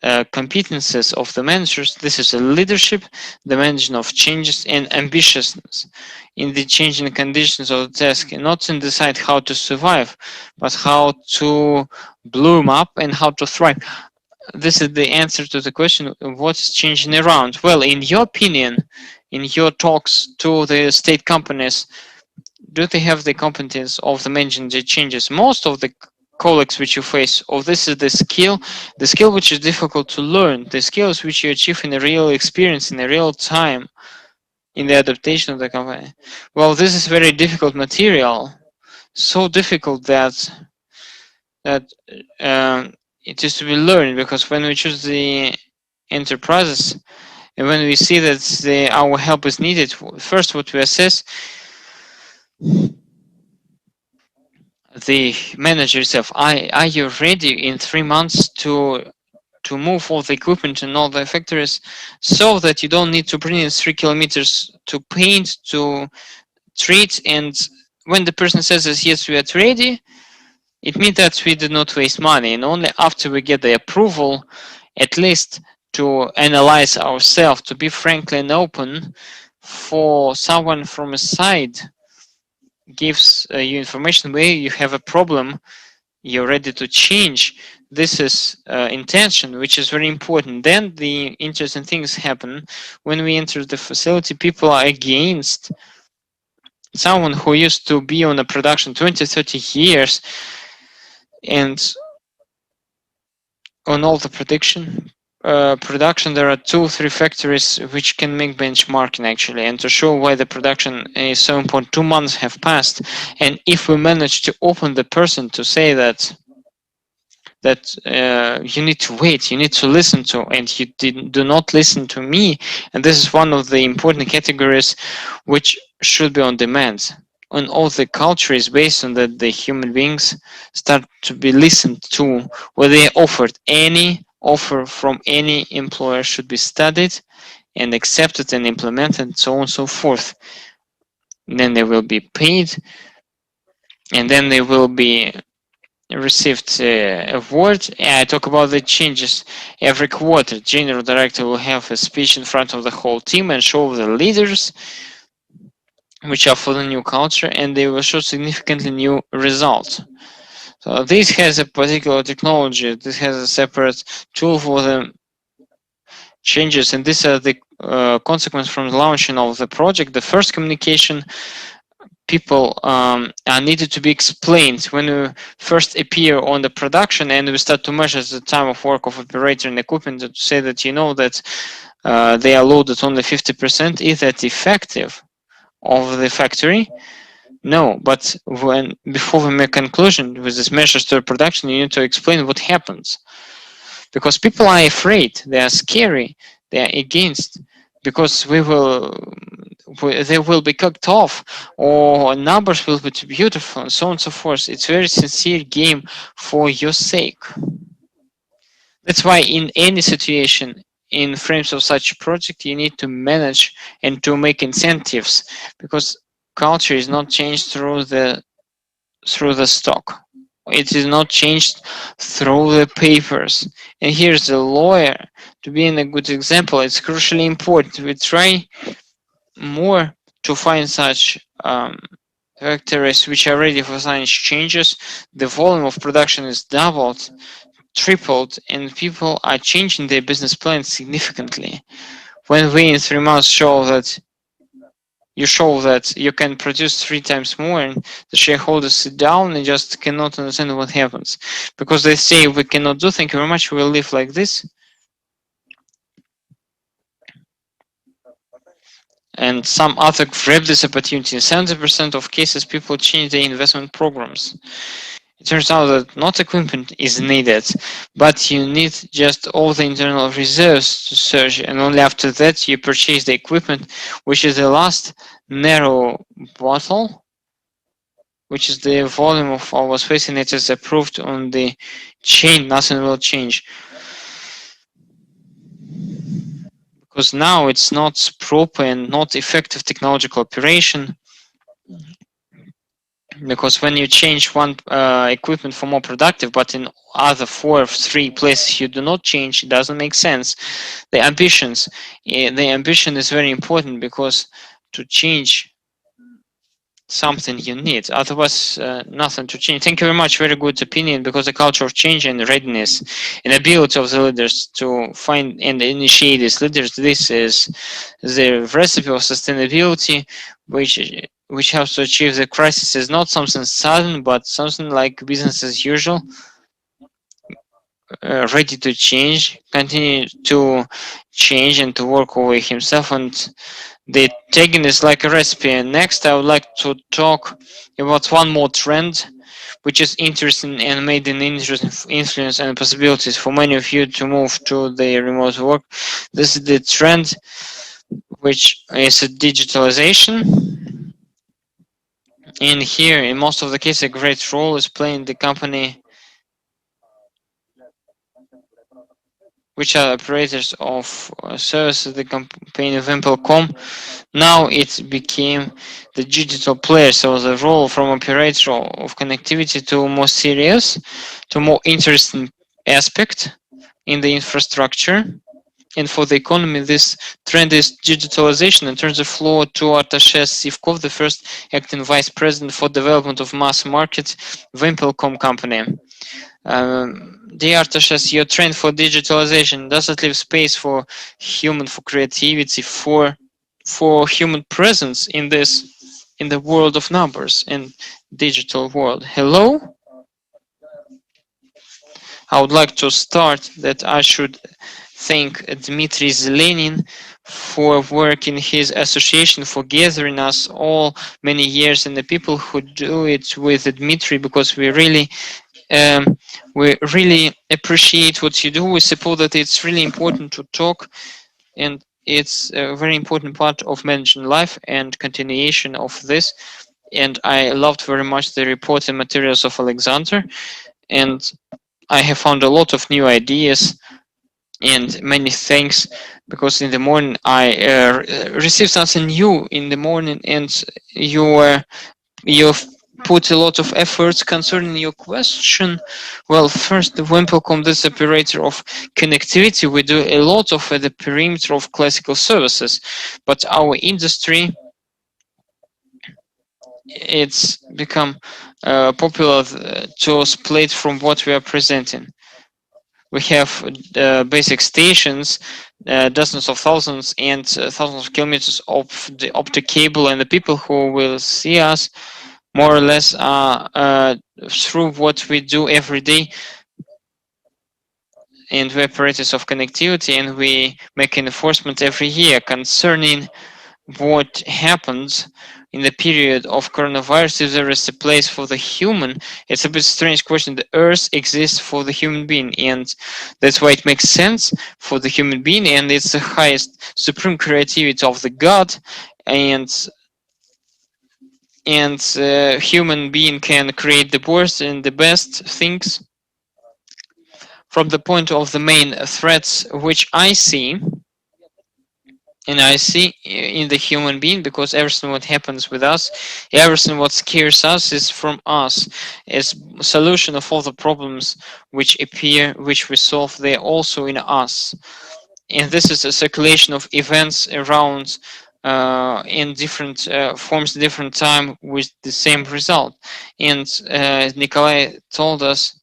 A: competences of the managers, this is a leadership, the management of changes, and ambitiousness in the changing conditions of the task, and not to decide how to survive, but how to bloom up and how to thrive. This is the answer to the question, what's changing around? Well, in your opinion, in your talks to the state companies, do they have the competence of the managing the changes? Most of the colleagues which you face, oh, this is the skill which is difficult to learn, the skills which you achieve in a real experience, in a real time, in the adaptation of the company. Well, this is very difficult material, so difficult that it is to be learned, because when we choose the enterprises and when we see that our help is needed, first what we assess, the manager itself, are you ready in 3 months to to move all the equipment and all the factories so that you don't need to bring in 3 kilometers to paint, to treat, and when the person says yes, we are ready, it means that we did not waste money, and only after we get the approval, at least to analyze ourselves, to be frank and open, for someone from a side gives you information where you have a problem, you're ready to change. This is intention, which is very important. Then the interesting things happen. When we enter the facility, people are against someone who used to be on a production 20-30 years and on all the production there are 2-3 factories which can make benchmarking actually, and to show why the production is so important. 2 months have passed, and if we manage to open the person to say that you need to wait, you need to listen to, and you do not listen to me, and this is one of the important categories which should be on demand. On all the culture is based on that the human beings start to be listened to, where they offered any offer from any employer should be studied and accepted and implemented, so on and so forth. And then they will be paid, and then they will be received award. I talk about the changes every quarter. General director will have a speech in front of the whole team and show the leaders which are for the new culture, and they will show significantly new results. So this has a particular technology, this has a separate tool for the changes, and these are the consequence from the launching of the project. The first communication, people are needed to be explained when we first appear on the production, and we start to measure the time of work of operator and equipment to say that that they are loaded only 50%. Is that effective of the factory? No, but before we make conclusion with these measures to production, you need to explain what happens, because people are afraid, they are scary, they are against, because they will be cut off, or numbers will be too beautiful, and so on and so forth. It's a very sincere game for your sake. That's why in any situation, in frames of such a project, you need to manage and to make incentives, because culture is not changed through the stock. It is not changed through the papers. And here's the lawyer to be in a good example. It's crucially important. We try more to find such factories which are ready for such changes. The volume of production is doubled, tripled, and people are changing their business plans significantly. When we in 3 months show that you can produce 3 times more, and the shareholders sit down and just cannot understand what happens, because they say we cannot do, thank you very much, we will live like this. And some other grab this opportunity. In 70% of cases, people change their investment programs. It turns out that not equipment is needed, but you need just all the internal reserves to search, and only after that you purchase the equipment, which is the last narrow bottle, which is the volume of our space, and it is approved on the chain. Nothing will change, because now it's not proper and not effective technological operation. Because when you change one equipment for more productive, but in other 4 or 3 places you do not change, it doesn't make sense. The ambition is very important, because to change something you need, otherwise nothing to change. Thank you very much, very good opinion, because the culture of change and readiness and ability of the leaders to find and initiate these leaders, this is the recipe of sustainability, which helps to achieve the crisis. Is not something sudden, but something like business as usual, ready to change, continue to change and to work over himself, and the tagging is like a recipe. And next I would like to talk about one more trend which is interesting and made an interesting influence and possibilities for many of you to move to the remote work. This is the trend which is a digitalization, and here in most of the cases a great role is playing the company which are operators of services, the company VimpelCom. Now it became the digital player, so the role from operator of connectivity to more serious, to more interesting aspect in the infrastructure. And for the economy, this trend is digitalization, and turns the floor to Artashes Sivkov, the first acting vice president for development of mass market VimpelCom company. Dear Artashes, your trend for digitalization, does it leave space for human, for creativity, for human presence in the world of numbers and digital world? Hello? I would like to start that I should thank Dmitry Zelenin for work in his association, for gathering us all many years, and the people who do it with Dmitry, because we really appreciate what you do. We suppose that it's really important to talk, and it's a very important part of managing life and continuation of this. And I loved very much the report and materials of Alexander, and I have found a lot of new ideas and many thanks, because in the morning I received something new in the morning, and you've put a lot of efforts concerning your question. Well, first, the VimpelCom, this operator of connectivity, we do a lot of the perimeter of classical services, but our industry, it's become popular to split from what we are presenting. We have basic stations, dozens of thousands and thousands of kilometers of the optic cable, and the people who will see us more or less through what we do every day. And we operators of connectivity, and we make an enforcement every year concerning what happens in the period of coronavirus. If there is a place for the human, it's a bit strange question. The earth exists for the human being, and that's why it makes sense for the human being, and it's the highest supreme creativity of the god, and human being can create the worst and the best things. From the point of the main threats which I see, and I see in the human being, because everything what happens with us, everything what scares us is from us. As solution of all the problems which appear, which we solve, they're also in us. And this is a circulation of events around in different forms, different time, with the same result. And Nikolay told us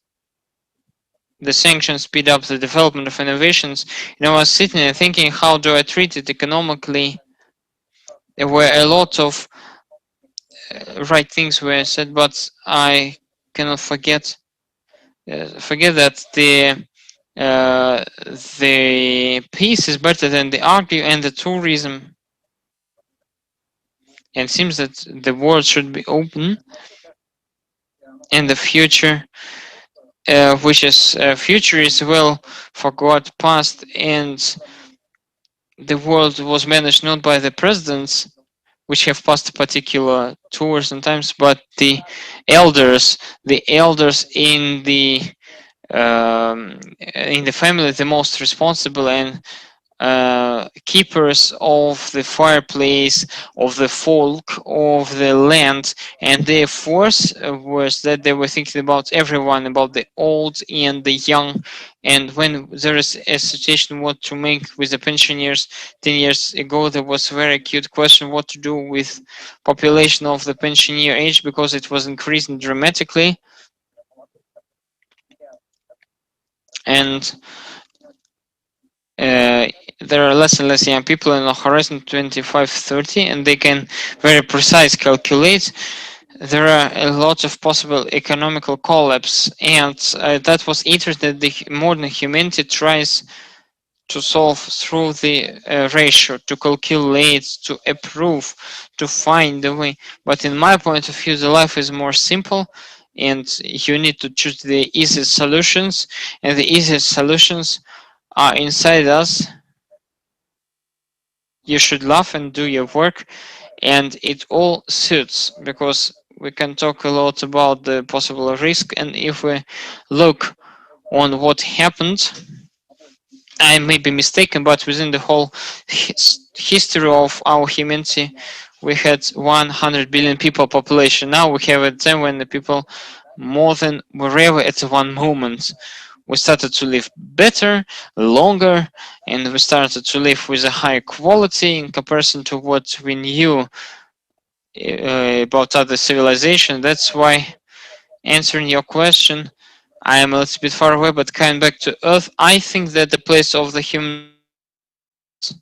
A: the sanctions speed up the development of innovations. I was sitting and thinking, how do I treat it economically? There were a lot of right things were said, but I cannot forget that the peace is better than the argue and the tourism. And it seems that the world should be open, and the future, which is future is well forgot past, and the world was managed not by the presidents, which have passed particular tours and times, but the elders in the family, the most responsible and keepers of the fireplace, of the folk, of the land, and their force was that they were thinking about everyone, about the old and the young. And when there is a situation what to make with the pensioners, 10 years ago there was a very acute question what to do with population of the pensioner age, because it was increasing dramatically. And there are less and less young people in the horizon 25-30, and they can very precise calculate. There are a lot of possible economical collapse, and that was interesting that the modern humanity tries to solve through the ratio, to calculate, to approve, to find the way. But in my point of view, the life is more simple, and you need to choose the easiest solutions, and the easiest solutions are inside us. You should laugh and do your work, and it all suits, because we can talk a lot about the possible risk, and if we look on what happened I may be mistaken, but within the whole history of our humanity, we had 100 billion people population. Now we have a time when the people more than wherever at one moment. We started to live better, longer, and we started to live with a higher quality in comparison to what we knew about other civilization. That's why, answering your question, I am a little bit far away, but coming back to Earth, I think that the place of the human being is in Mars.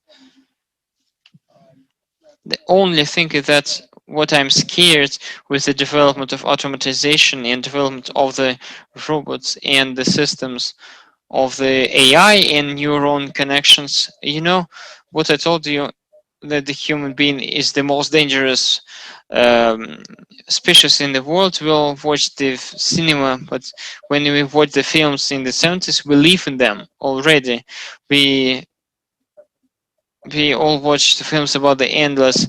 A: The only thing is that what I'm scared with the development of automatization and development of the robots and the systems of the AI and neuron connections. You know what I told you, that the human being is the most dangerous um, species in the world. We'll watch the cinema, but when we watch the films in the 70s, we live in them already. We we all watched films about the endless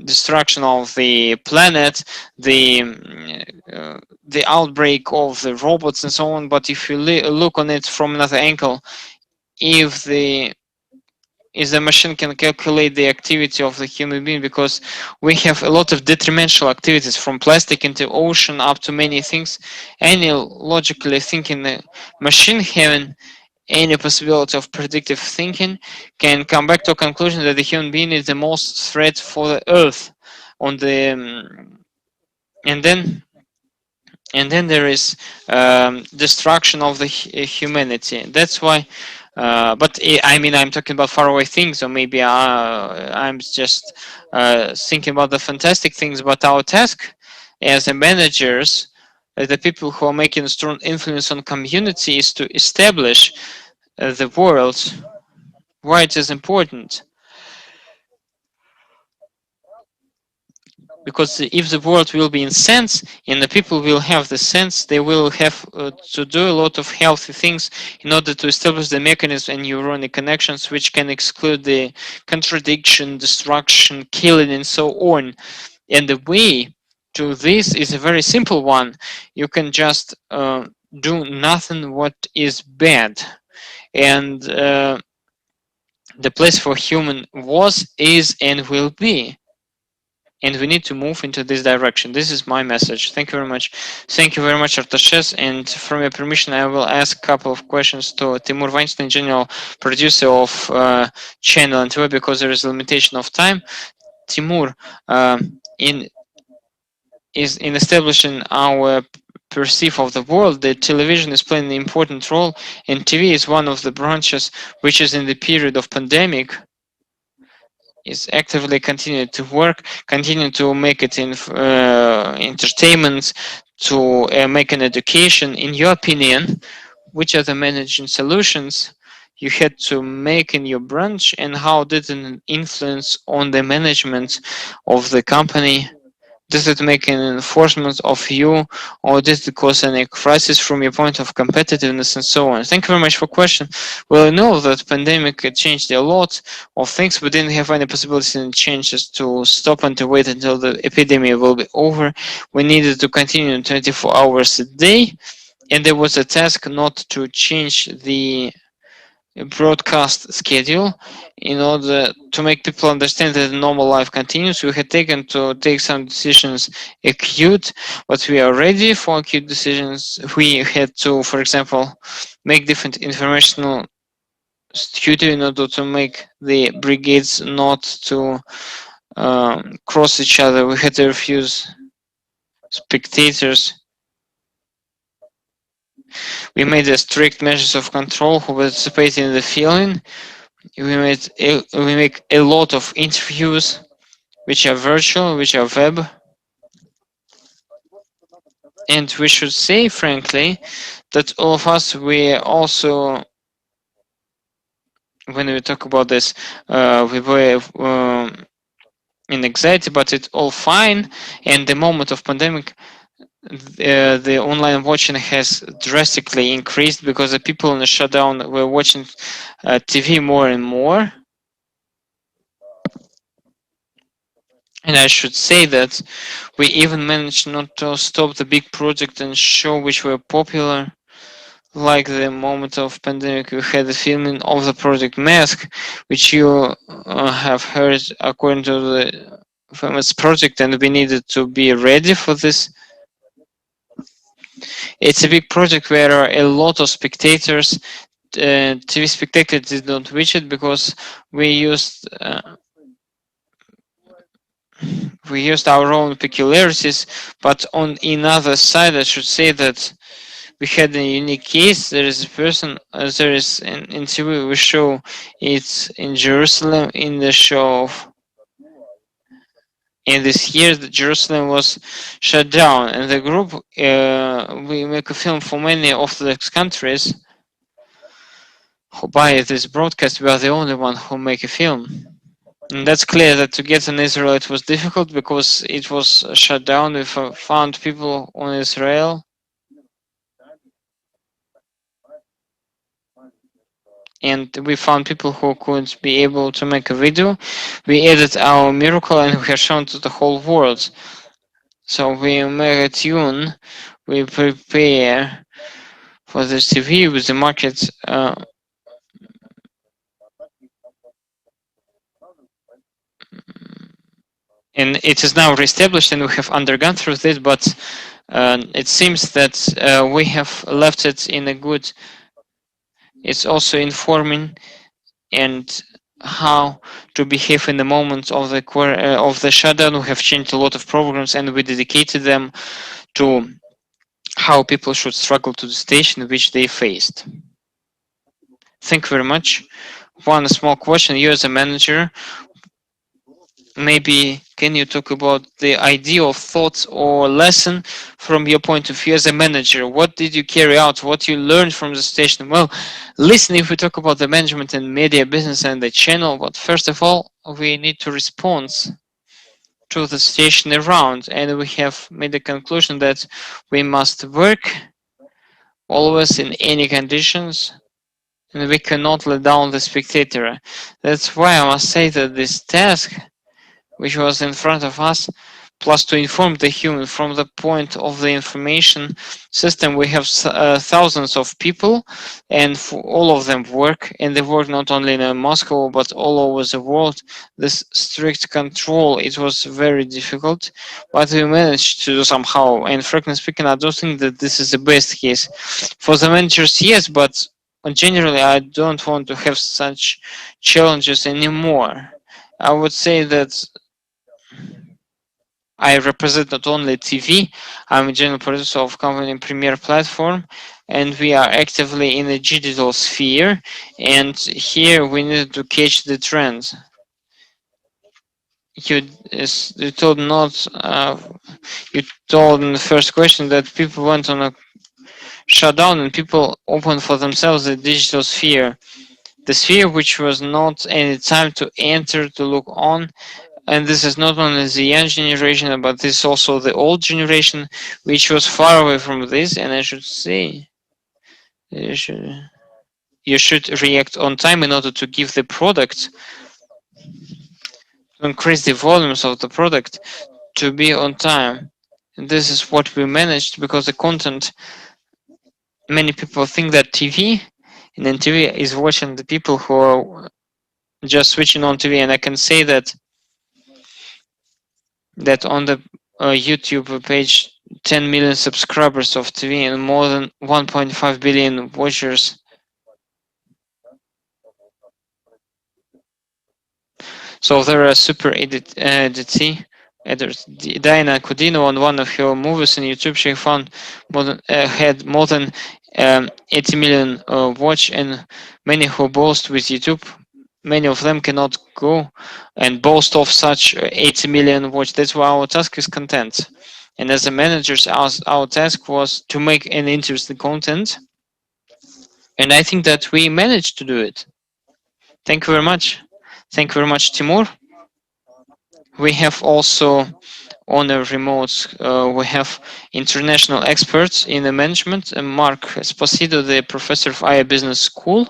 A: destruction of the planet, the outbreak of the robots and so on. But if you look on it from another angle, if the machine can calculate the activity of the human being, because we have a lot of detrimental activities from plastic into ocean up to many things. Any logically thinking machine having any possibility of predictive thinking can come back to a conclusion that the human being is the most threat for the earth on the and then there is destruction of the humanity. That's why but I mean, I'm talking about faraway things, or maybe I'm just thinking about the fantastic things. But our task as a managers, the people who are making a strong influence on community, is to establish the world. Why it is important? Because if the world will be in sense and the people will have the sense, they will have to do a lot of healthy things in order to establish the mechanism and neuronal connections which can exclude the contradiction, destruction, killing, and so on. And the way to this is a very simple one. You can just do nothing what is bad. And the place for human was, is, and will be. And we need to move into this direction. This is my message. Thank you very much. Thank you very much, Artashes. And from your permission, I will ask a couple of questions to Timur Weinstein, general producer of channel and web, because there is a limitation of time. Timur, in establishing our perceive of the world, the television is playing an important role, and TV is one of the branches which is in the period of pandemic is actively continue to work, continue to make it in entertainment, to make an education. In your opinion, which are the managing solutions you had to make in your branch, and how did it influence on the management of the company? Does it make an enforcement of you, or does it cause any crisis from your point of competitiveness and so on? Thank you very much for question. Well, I know that pandemic changed a lot of things. We didn't have any possibility and changes to stop and to wait until the epidemic will be over. We needed to continue 24 hours a day, and there was a task not to change the broadcast schedule in order to make people understand that normal life continues. We had taken to take some decisions acute, but we are ready for acute decisions. We had to, for example, make different informational studio in order to make the brigades not to cross each other. We had to refuse spectators. We made a strict measures of control who participated in the filming. We make a lot of interviews which are virtual, which are web. And we should say, frankly, that all of us, we also, when we talk about this, we were in anxiety, but it's all fine. And the moment of pandemic, the online watching has drastically increased because the people in the shutdown were watching TV more and more. And I should say that we even managed not to stop the big project and show which were popular, like the moment of pandemic, we had the filming of the project Mask, which you have heard according to the famous project, and we needed to be ready for this. It's a big project where there are a lot of spectators. TV spectators did not reach it because we used our own peculiarities. But on another side, I should say that we had a unique case. There is a person, there is an interview we show it's in Jerusalem in the show of, in this year that Jerusalem was shut down, and the group we make a film for many Orthodox countries who buy this broadcast. We are the only one who make a film. And that's clear that to get in Israel it was difficult because it was shut down. We found people on Israel, and we found people who could be able to make a video. We edit our miracle and we have shown to the whole world. So we make a tune, we prepare for the TV with the market. And it is now reestablished and we have undergone through this, but it seems that we have left it in a good. It's also informing and how to behave in the moments of the shutdown. We have changed a lot of programs and we dedicated them to how people should struggle to the station which they faced. Thank you very much. One small question: you as a manager, maybe can you talk about the idea of thoughts or lesson from your point of view as a manager? What did you carry out? What you learned from the station? Well, listen, if we talk about the management and media business and the channel, but first of all, we need to respond to the station around, and we have made the conclusion that we must work always in any conditions, and we cannot let down the spectator. That's why I must say that this task which was in front of us, plus to inform the human from the point of the information system. We have thousands of people, and all of them work, and they work not only in Moscow but all over the world. This strict control, it was very difficult, but we managed to do somehow. And frankly speaking, I don't think that this is the best case for the managers. Yes, but generally, I don't want to have such challenges anymore. I would say that I represent not only TV, I'm a general producer of company Premiere Platform, and we are actively in the digital sphere, and here we need to catch the trends. You told not, you told in the first question that people went on a shutdown and people opened for themselves the digital sphere. The sphere which was not any time to enter, to look on, and this is not only the young generation, but this is also the old generation, which was far away from this. And I should say, you should react on time in order to give the product, to increase the volumes of the product, to be on time. And this is what we managed because the content. Many people think that TV, and then TV is watching the people who are just switching on TV, and I can say that on the YouTube page, 10 million subscribers of TV and more than 1.5 billion watchers. So there are super editors. Diana Kudinova on one of her movies on YouTube, she found had more than 80 million watch, and many who boast with YouTube, many of them cannot go and boast of such 80 million watch. That's why our task is content. And as a managers, our task was to make an interesting content. And I think that we managed to do it. Thank you very much. Thank you very much, Timur. We have also on the remotes, we have international experts in the management, Mark Esposito, the professor of IA Business School.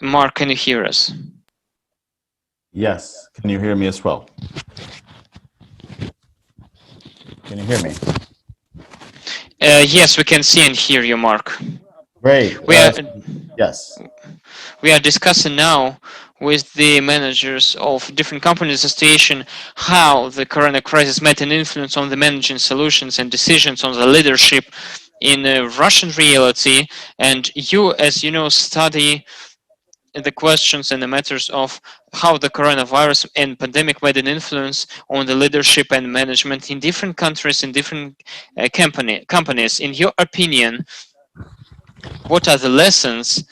A: Mark, can you hear us?
B: Yes. Can you hear me as well? Can you hear me?
A: Yes, we can see and hear you, Mark.
B: Great.
A: We are
B: Yes.
A: we are discussing now with the managers of different companies association how the corona crisis made an influence on the managing solutions and decisions on the leadership in Russian reality. And you, as you know, study the questions and the matters of how the coronavirus and pandemic made an influence on the leadership and management in different countries, in different companies. In your opinion, what are the lessons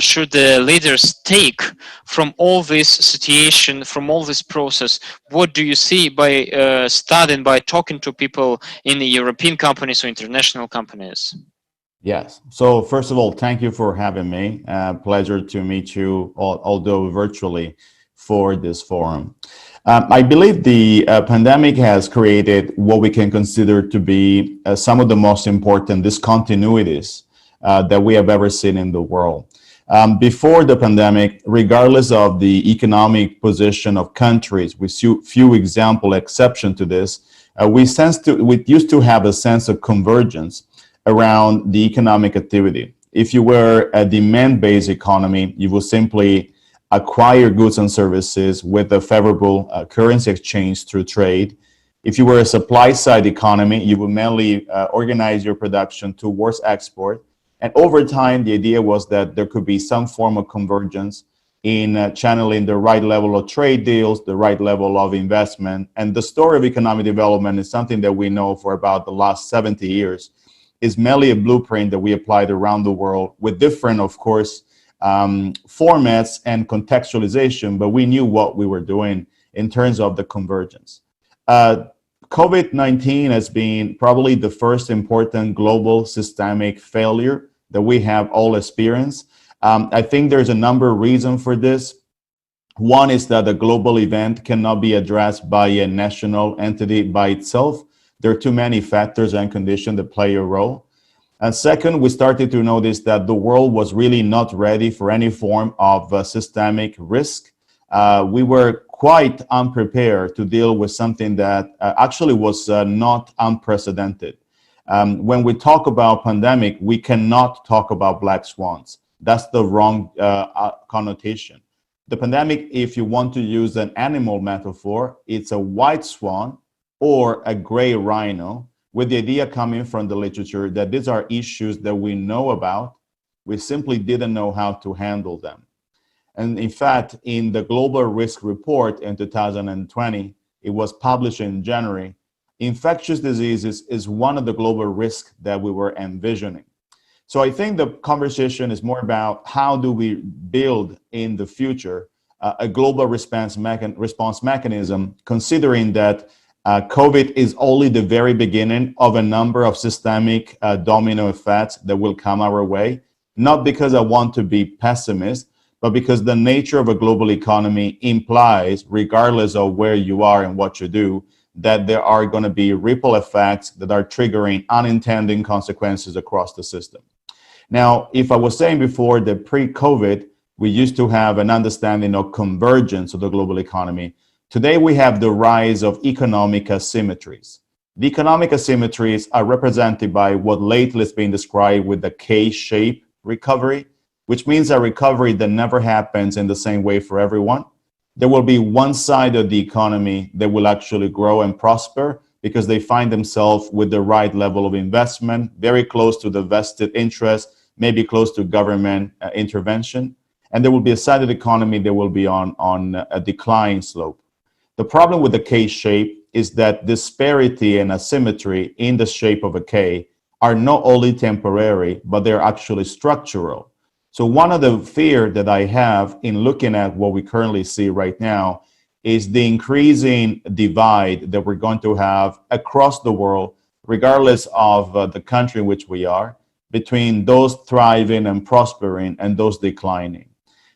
A: should the leaders take from all this situation, from all this process? What do you see by studying, by talking to people in the European companies or international companies?
B: Yes. So first of all, thank you for having me. Pleasure to meet you, although virtually, for this forum. I believe the pandemic has created what we can consider to be some of the most important discontinuities that we have ever seen in the world. Before the pandemic, regardless of the economic position of countries, with few example exception to this, we used to have a sense of convergence around the economic activity. If you were a demand-based economy, you will simply acquire goods and services with a favorable currency exchange through trade. If you were a supply-side economy, you would mainly organize your production towards export. And over time, the idea was that there could be some form of convergence in channeling the right level of trade deals, the right level of investment. And the story of economic development is something that we know for about the last 70 years. Is merely a blueprint that we applied around the world with different, of course, formats and contextualization, but we knew what we were doing in terms of the convergence. COVID-19 has been probably the first important global systemic failure that we have all experienced. I think there's a number of reasons for this. One is that a global event cannot be addressed by a national entity by itself. There are too many factors and conditions that play a role. And second, we started to notice that the world was really not ready for any form of systemic risk. We were quite unprepared to deal with something that actually was not unprecedented. When we talk about pandemic, we cannot talk about black swans. That's the wrong connotation. The pandemic, if you want to use an animal metaphor, it's a white swan or a gray rhino, with the idea coming from the literature that these are issues that we know about. We simply didn't know how to handle them. And in fact, in the Global Risk Report in 2020, it was published in January, infectious diseases is one of the global risks that we were envisioning. So I think the conversation is more about how do we build in the future a global response mechanism, considering that COVID is only the very beginning of a number of systemic domino effects that will come our way, not because I want to be pessimist, but because the nature of a global economy implies, regardless of where you are and what you do, that there are going to be ripple effects that are triggering unintended consequences across the system. Now, if I was saying before that pre-COVID, we used to have an understanding of convergence of the global economy, today we have the rise of economic asymmetries. The economic asymmetries are represented by what lately has been described with the K-shaped recovery, which means a recovery that never happens in the same way for everyone. There will be one side of the economy that will actually grow and prosper because they find themselves with the right level of investment, very close to the vested interest, maybe close to government intervention. And there will be a side of the economy that will be on a decline slope. The problem with the K shape is that disparity and asymmetry in the shape of a K are not only temporary, but they're actually structural. So one of the fear that I have in looking at what we currently see right now is the increasing divide that we're going to have across the world, regardless of the country in which we are, between those thriving and prospering and those declining.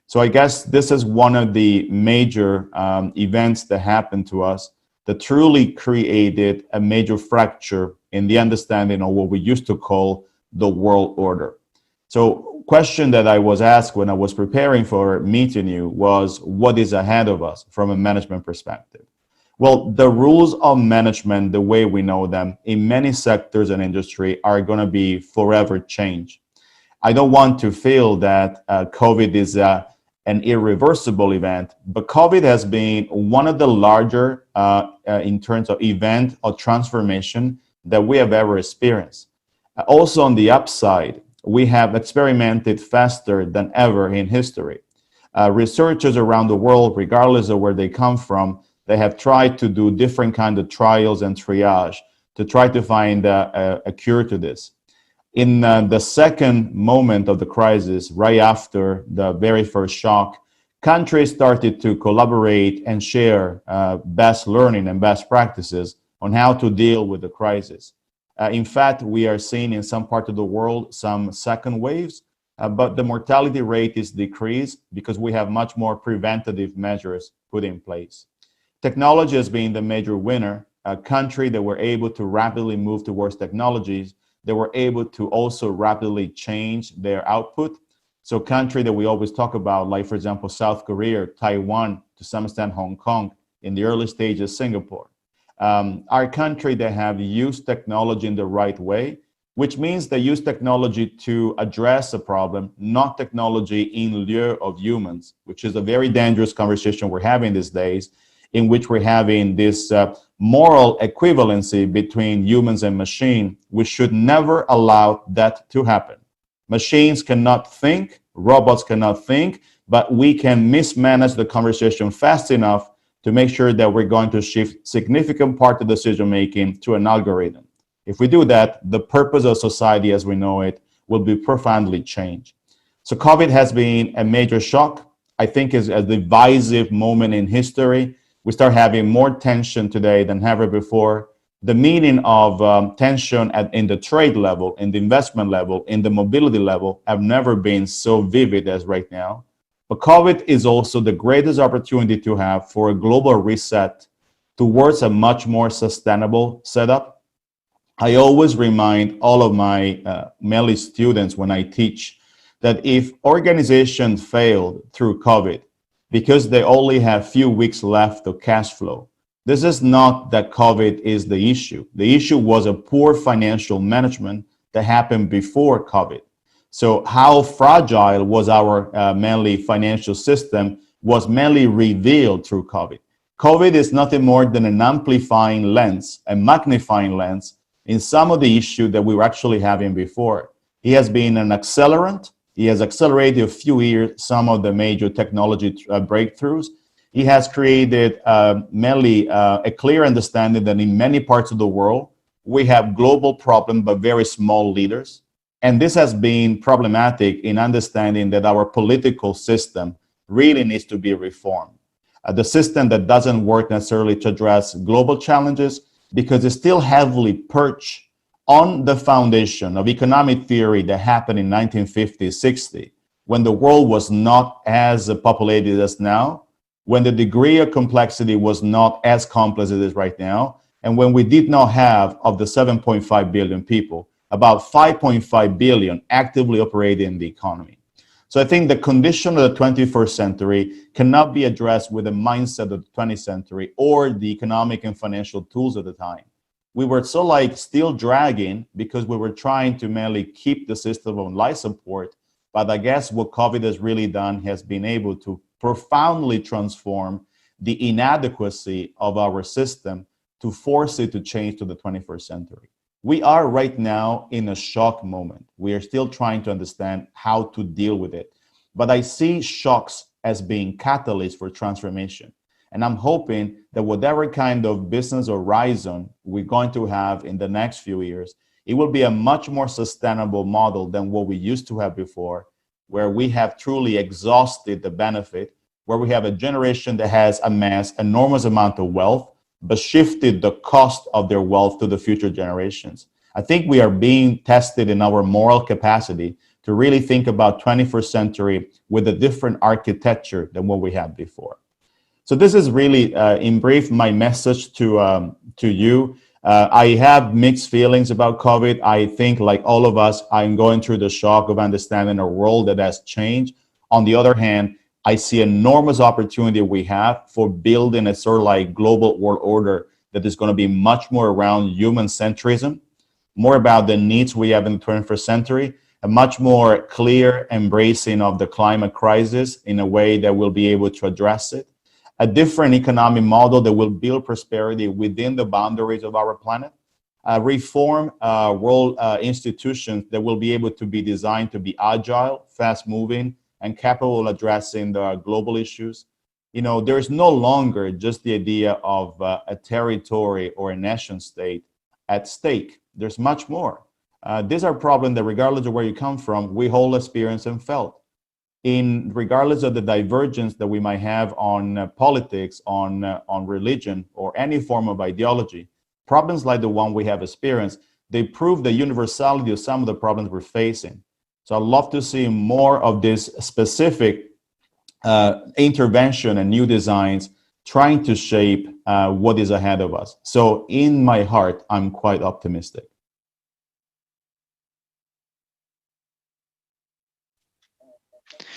B: So I guess this is one of the major events that happened to us that truly created a major fracture in the understanding of what we used to call the world order. So question that I was asked when I was preparing for meeting you was, what is ahead of us from a management perspective? Well, the rules of management, the way we know them in many sectors and industry are going to be forever changed. I don't want to feel that COVID is an irreversible event, but COVID has been one of the larger in terms of event or transformation that we have ever experienced. Also on the upside, we have experimented faster than ever in history. Researchers around the world, regardless of where they come from, they have tried to do different kinds of trials and triage to try to find a cure to this. In the second moment of the crisis, right after the very first shock, countries started to collaborate and share best learning and best practices on how to deal with the crisis. In fact, we are seeing in some part of the world some second waves, but the mortality rate is decreased because we have much more preventative measures put in place. Technology has been the major winner. A country that were able to rapidly move towards technologies, they were able to also rapidly change their output. So country that we always talk about, like for example, South Korea, Taiwan, to some extent Hong Kong, in the early stages, Singapore, are countries that have used technology in the right way, which means they use technology to address a problem, not technology in lieu of humans, which is a very dangerous conversation we're having these days, in which we're having this moral equivalency between humans and machine. We should never allow that to happen. Machines cannot think, robots cannot think, but we can mismanage the conversation fast enough to make sure that we're going to shift significant part of decision-making to an algorithm. If we do that, the purpose of society as we know it will be profoundly changed. So COVID has been a major shock. I think is a divisive moment in history. We start having more tension today than ever before. The meaning of tension in the trade level, in the investment level, in the mobility level have never been so vivid as right now. But COVID is also the greatest opportunity to have for a global reset towards a much more sustainable setup. I always remind all of my mainly students when I teach that if organizations failed through COVID because they only have few weeks left of cash flow, this is not that COVID is the issue. The issue was a poor financial management that happened before COVID. So how fragile was our mainly financial system was mainly revealed through COVID. COVID is nothing more than an amplifying lens, a magnifying lens in some of the issues that we were actually having before. He has been an accelerant. He has accelerated a few years some of the major technology breakthroughs. He has created mainly a clear understanding that in many parts of the world, we have global problems, but very small leaders. And this has been problematic in understanding that our political system really needs to be reformed. The system that doesn't work necessarily to address global challenges because it's still heavily perched on the foundation of economic theory that happened in 1950, 60, when the world was not as populated as now, when the degree of complexity was not as complex as it is right now, and when we did not have, of the 7.5 billion people, about 5.5 billion actively operating in the economy. So I think the condition of the 21st century cannot be addressed with the mindset of the 20th century or the economic and financial tools of the time. We were so like still dragging because we were trying to mainly keep the system on life support. But I guess what COVID has really done has been able to profoundly transform the inadequacy of our system to force it to change to the 21st century. We are right now in a shock moment. We are still trying to understand how to deal with it. But I see shocks as being catalysts for transformation. And I'm hoping that whatever kind of business horizon we're going to have in the next few years, it will be a much more sustainable model than what we used to have before, where we have truly exhausted the benefit, where we have a generation that has amassed enormous amount of wealth, but shifted the cost of their wealth to the future generations. I think we are being tested in our moral capacity to really think about 21st century with a different architecture than what we had before. So this is really, in brief, my message to you. I have mixed feelings about COVID. I think, like all of us, I'm going through the shock of understanding a world that has changed. On the other hand, I see enormous opportunity we have for building a sort of like global world order that is going to be much more around human centrism, more about the needs we have in the 21st century, a much more clear embracing of the climate crisis in a way that will be able to address it, a different economic model that will build prosperity within the boundaries of our planet, reform world institutions that will be able to be designed to be agile, fast-moving, and capable of addressing the global issues. You know, there's no longer just the idea of a territory or a nation state at stake. There's much more. These are problems that regardless of where you come from, we all experienced and felt. Regardless of the divergence that we might have on politics, on religion, or any form of ideology, problems like the one we have experienced, they prove the universality of some of the problems we're facing. So I'd love to see more of this specific intervention and new designs trying to shape what is ahead of us. So in my heart, I'm quite optimistic.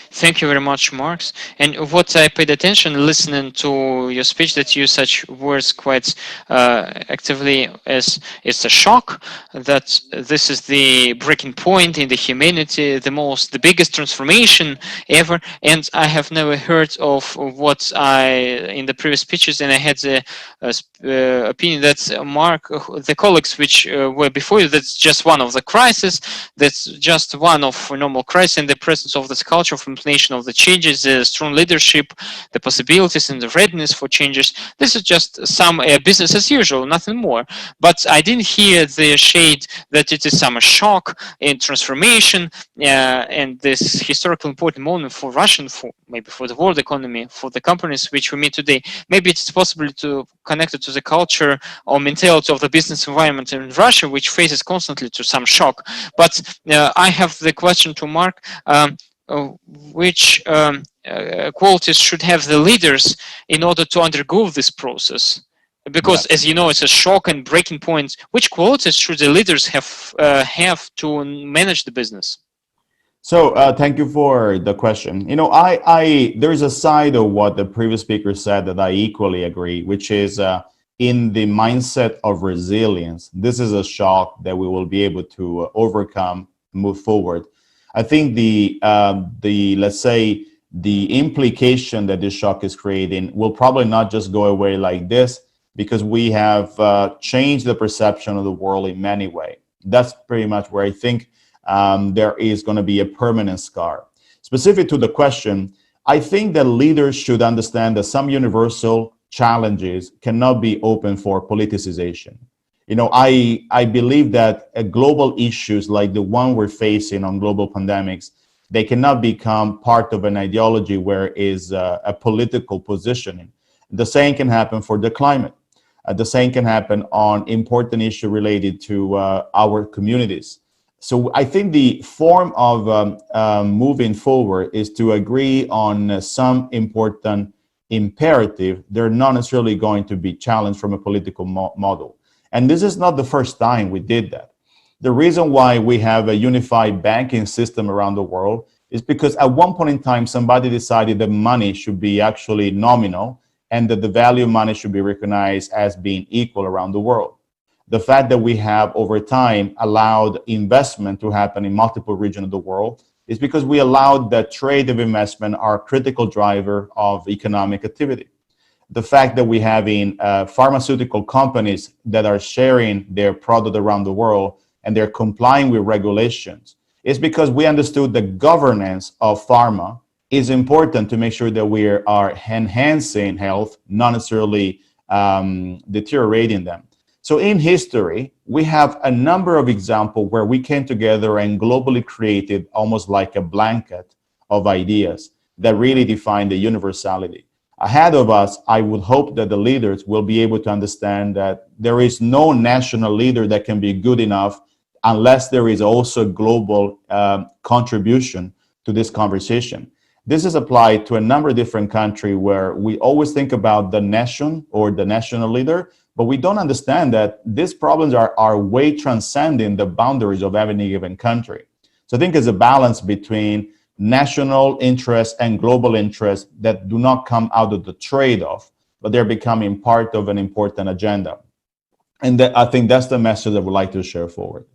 A: Thank you very much, Marx. And what I paid attention listening to your speech, that you such words quite actively as it's a shock, that this is the breaking point in the humanity, the biggest transformation ever. And I have never heard of what in the previous speeches, and I had the opinion that Mark, the colleagues which were before you, that's just one of the crises, that's just one of normal crisis, and the presence of this culture of implementation of the changes, the strong leadership, the possibilities and the readiness for changes. This is just some business as usual, nothing more. But I didn't hear the shade that it is some shock and transformation and this historical important moment for Russian, for maybe for the world economy, for the companies which we meet today. Maybe it's possible to connect it to the culture or mentality of the business environment in Russia, which faces constantly to some shock. But I have the question to Mark. Which qualities should have the leaders in order to undergo this process? Because, as you know, it's a shock and breaking point. Which qualities should the leaders have to manage the business?
B: So thank you for the question. You know, there's a side of what the previous speaker said that I equally agree, which is in the mindset of resilience. This is a shock that we will be able to overcome, move forward. I think let's say the implication that this shock is creating will probably not just go away like this, because we have changed the perception of the world in many ways. That's pretty much where I think there is going to be a permanent scar. Specific to the question, I think that leaders should understand that some universal challenges cannot be open for politicization. You know, I believe that global issues like the one we're facing on global pandemics, they cannot become part of an ideology where is a political positioning. The same can happen for the climate. The same can happen on important issues related to our communities. So I think the form of moving forward is to agree on some important imperative. They're not necessarily going to be challenged from a political model. And this is not the first time we did that. The reason why we have a unified banking system around the world is because at one point in time, somebody decided that money should be actually nominal and that the value of money should be recognized as being equal around the world. The fact that we have over time allowed investment to happen in multiple regions of the world is because we allowed that trade of investment are a critical driver of economic activity. The fact that we have pharmaceutical companies that are sharing their product around the world and they're complying with regulations is because we understood the governance of pharma is important to make sure that we are enhancing health, not necessarily deteriorating them. So in history, we have a number of examples where we came together and globally created almost like a blanket of ideas that really define the universality. Ahead of us, I would hope that the leaders will be able to understand that there is no national leader that can be good enough unless there is also global contribution to this conversation. This is applied to a number of different countries where we always think about the nation or the national leader, but we don't understand that these problems are way transcending the boundaries of any given country. So I think there's a balance between national interests and global interests that do not come out of the trade-off, but they're becoming part of an important agenda. And I think that's the message I would like to share forward.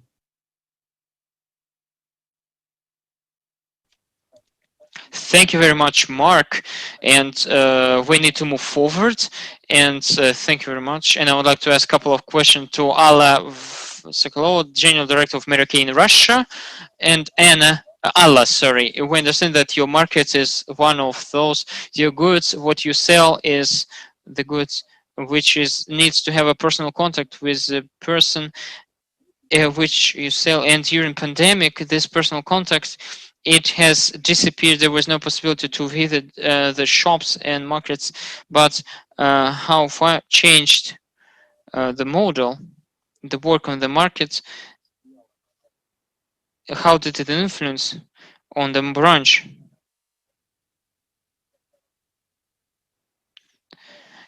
A: Thank you very much, Mark. And we need to move forward. And thank you very much. And I would like to ask a couple of questions to Alla Sokolova, General Director of America in Russia, and Anna. Alla, sorry. We understand that your market is one of those. Your goods, what you sell is the goods which is needs to have a personal contact with the person which you sell. And during pandemic, this personal contact, it has disappeared. There was no possibility to visit the shops and markets. But how far changed the model, the work on the markets? How did it influence on the branch?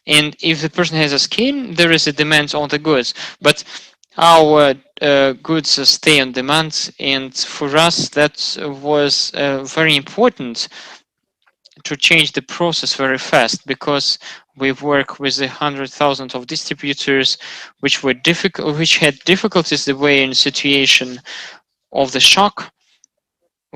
A: And if the person has a scheme, there is a demand on the goods. But our goods stay on demand, and for us that was very important to change the process very fast, because we work with 100,000 of distributors which were difficult, which had difficulties the way in situation of the shock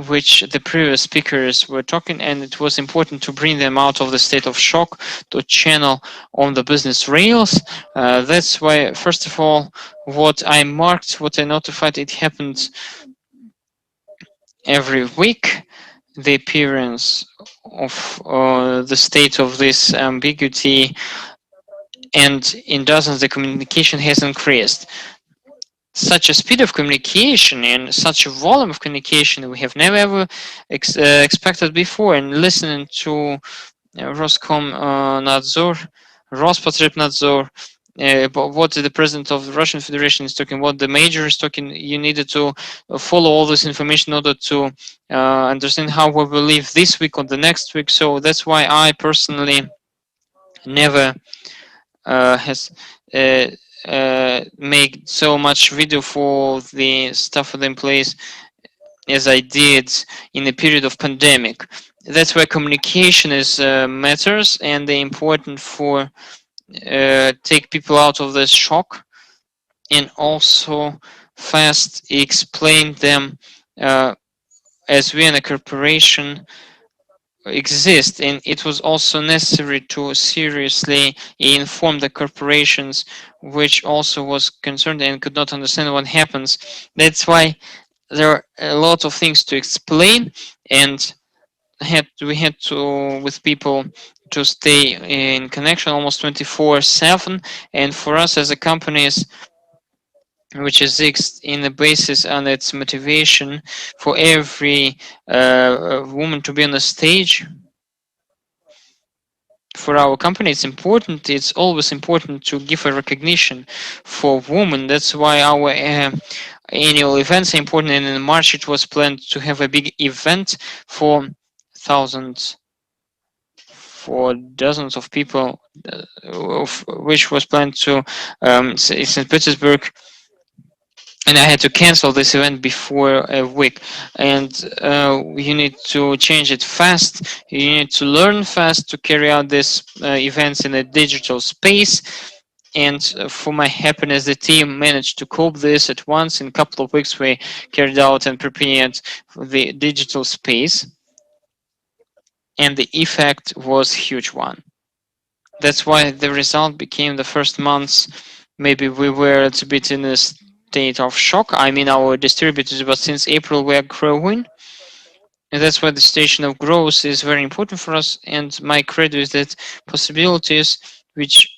A: which the previous speakers were talking, and it was important to bring them out of the state of shock to channel on the business rails. That's why, first of all, what I marked, what I notified, it happened every week. The appearance of the state of this ambiguity, and in dozens the communication has increased. Such a speed of communication and such a volume of communication we have never ever expected before. And listening to Roskomnadzor, Rospotrebnadzor, but what the president of the Russian Federation is talking, what the major is talking, you needed to follow all this information in order to understand how we will live this week or the next week. So that's why I personally never has make so much video for the stuff for the employees as I did in the period of pandemic. That's why communication is matters, and they important for take people out of this shock, and also fast explain them as we in a corporation exist. And it was also necessary to seriously inform the corporations which also was concerned and could not understand what happens. That's why there are a lot of things to explain, and we had to with people to stay in connection almost 24/7. And for us as a companies which exists in the basis on its motivation for every woman to be on the stage, for our company it's important, it's always important to give a recognition for women. That's why our annual events are important, and in March it was planned to have a big event for thousands, for dozens of people, which was planned to St. Petersburg, and I had to cancel this event before a week. And you need to change it fast. You need to learn fast to carry out these events in a digital space. And for my happiness, the team managed to cope this at once. In a couple of weeks, we carried out and prepared the digital space, and the effect was huge one. That's why the result became the first months. Maybe we were a little bit in a state of shock. I mean, our distributors, but since April we are growing. And that's why the station of growth is very important for us. And my credo is that possibilities which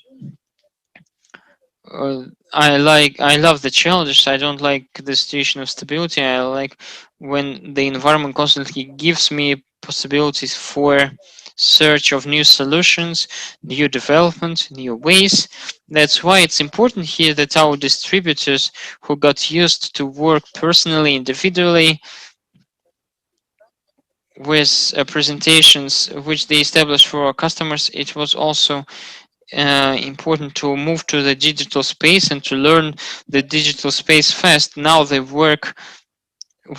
A: I love the challenges. I don't like the situation of stability. I like when the environment constantly gives me possibilities for search of new solutions, new development, new ways. That's why it's important here that our distributors who got used to work personally, individually, with presentations which they established for our customers, it was also important to move to the digital space and to learn the digital space fast. Now they work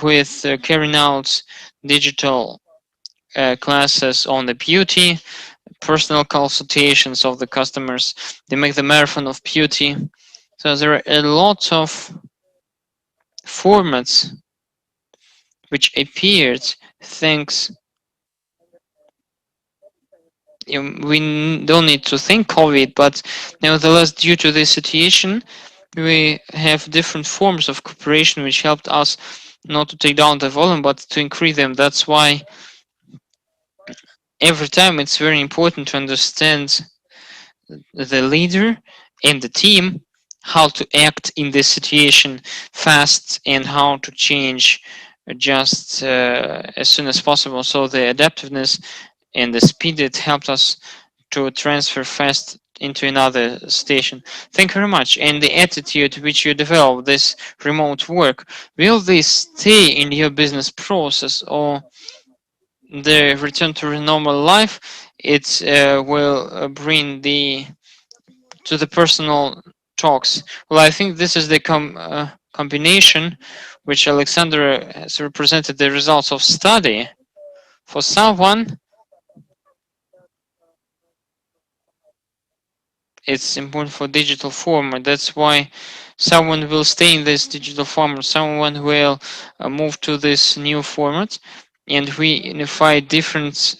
A: with carrying out digital classes on the beauty, personal consultations of the customers. They make the marathon of beauty. So there are a lot of formats which appeared thanks. We don't need to thank COVID, but nevertheless, due to this situation, we have different forms of cooperation which helped us not to take down the volume but to increase them. That's why every time it's very important to understand the leader and the team how to act in this situation fast and how to change just as soon as possible. So the adaptiveness and the speed it helped us to transfer fast into another station. Thank you very much. And the attitude which you develop, this remote work, will this stay in your business process, or the return to normal life, it will bring the to the personal talks? Well, I think this is the combination which Alexander has represented the results of study. For someone, it's important for digital format. That's why someone will stay in this digital format. Someone will move to this new format, and we unify different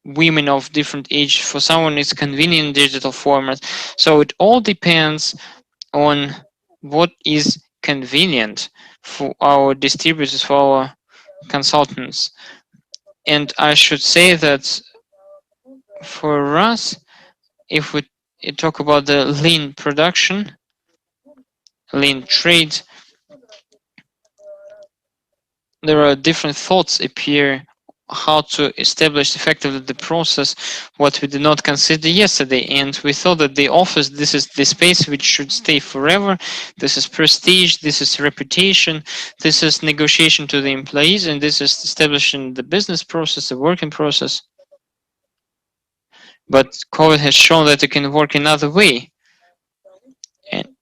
A: women of different age. For someone, it's convenient digital format. So it all depends on what is convenient for our distributors, for our consultants. And I should say that for us, if we talk about the lean production, lean trade, there are different thoughts appear how to establish effectively the process, what we did not consider yesterday. And we thought that the office, this is the space which should stay forever. This is prestige, this is reputation, this is negotiation to the employees, and this is establishing the business process, the working process. But COVID has shown that it can work another way.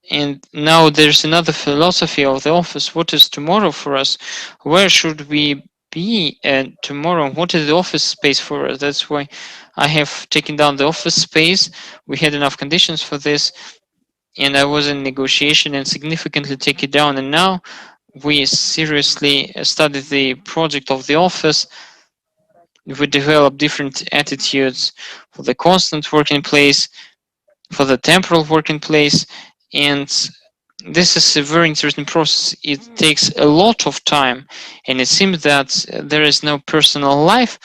A: And now there's another philosophy of the office. What is tomorrow for us? Where should we be tomorrow? What is the office space for us? That's why I have taken down the office space. We had enough conditions for this, and I was in negotiation and significantly take it down. And now we seriously studied the project of the office. We develop different attitudes for the constant working place, for the temporal working place, and this is a very interesting process. It takes a lot of time, and it seems that there is no personal life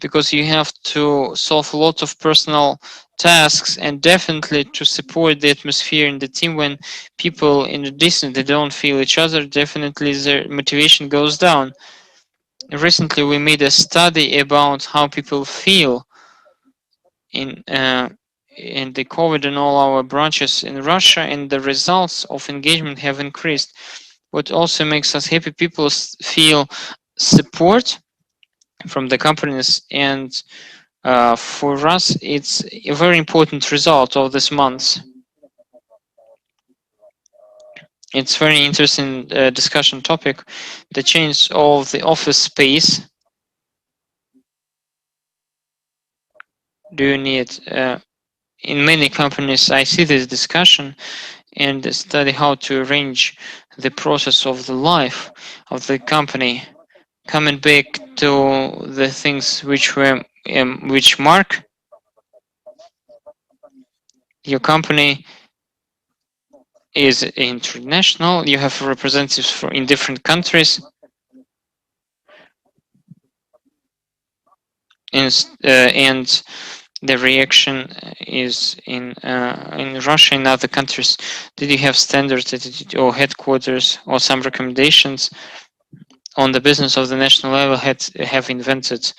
A: because you have to solve a lot of personal tasks, and definitely to support the atmosphere in the team. When people in the distance they don't feel each other, definitely their motivation goes down. Recently we made a study about how people feel in the COVID in all our branches in Russia, and the results of engagement have increased. What also makes us happy, people feel support from the companies, and for us it's a very important result of this month. It's very interesting discussion topic, the change of the office space. Do you need in many companies I see this discussion and study how to arrange the process of the life of the company, coming back to the things which were which mark your company is international. You have representatives for in different countries, and the reaction is in Russia and other countries. Did you have standards or headquarters or some recommendations on the business of the national level have invented?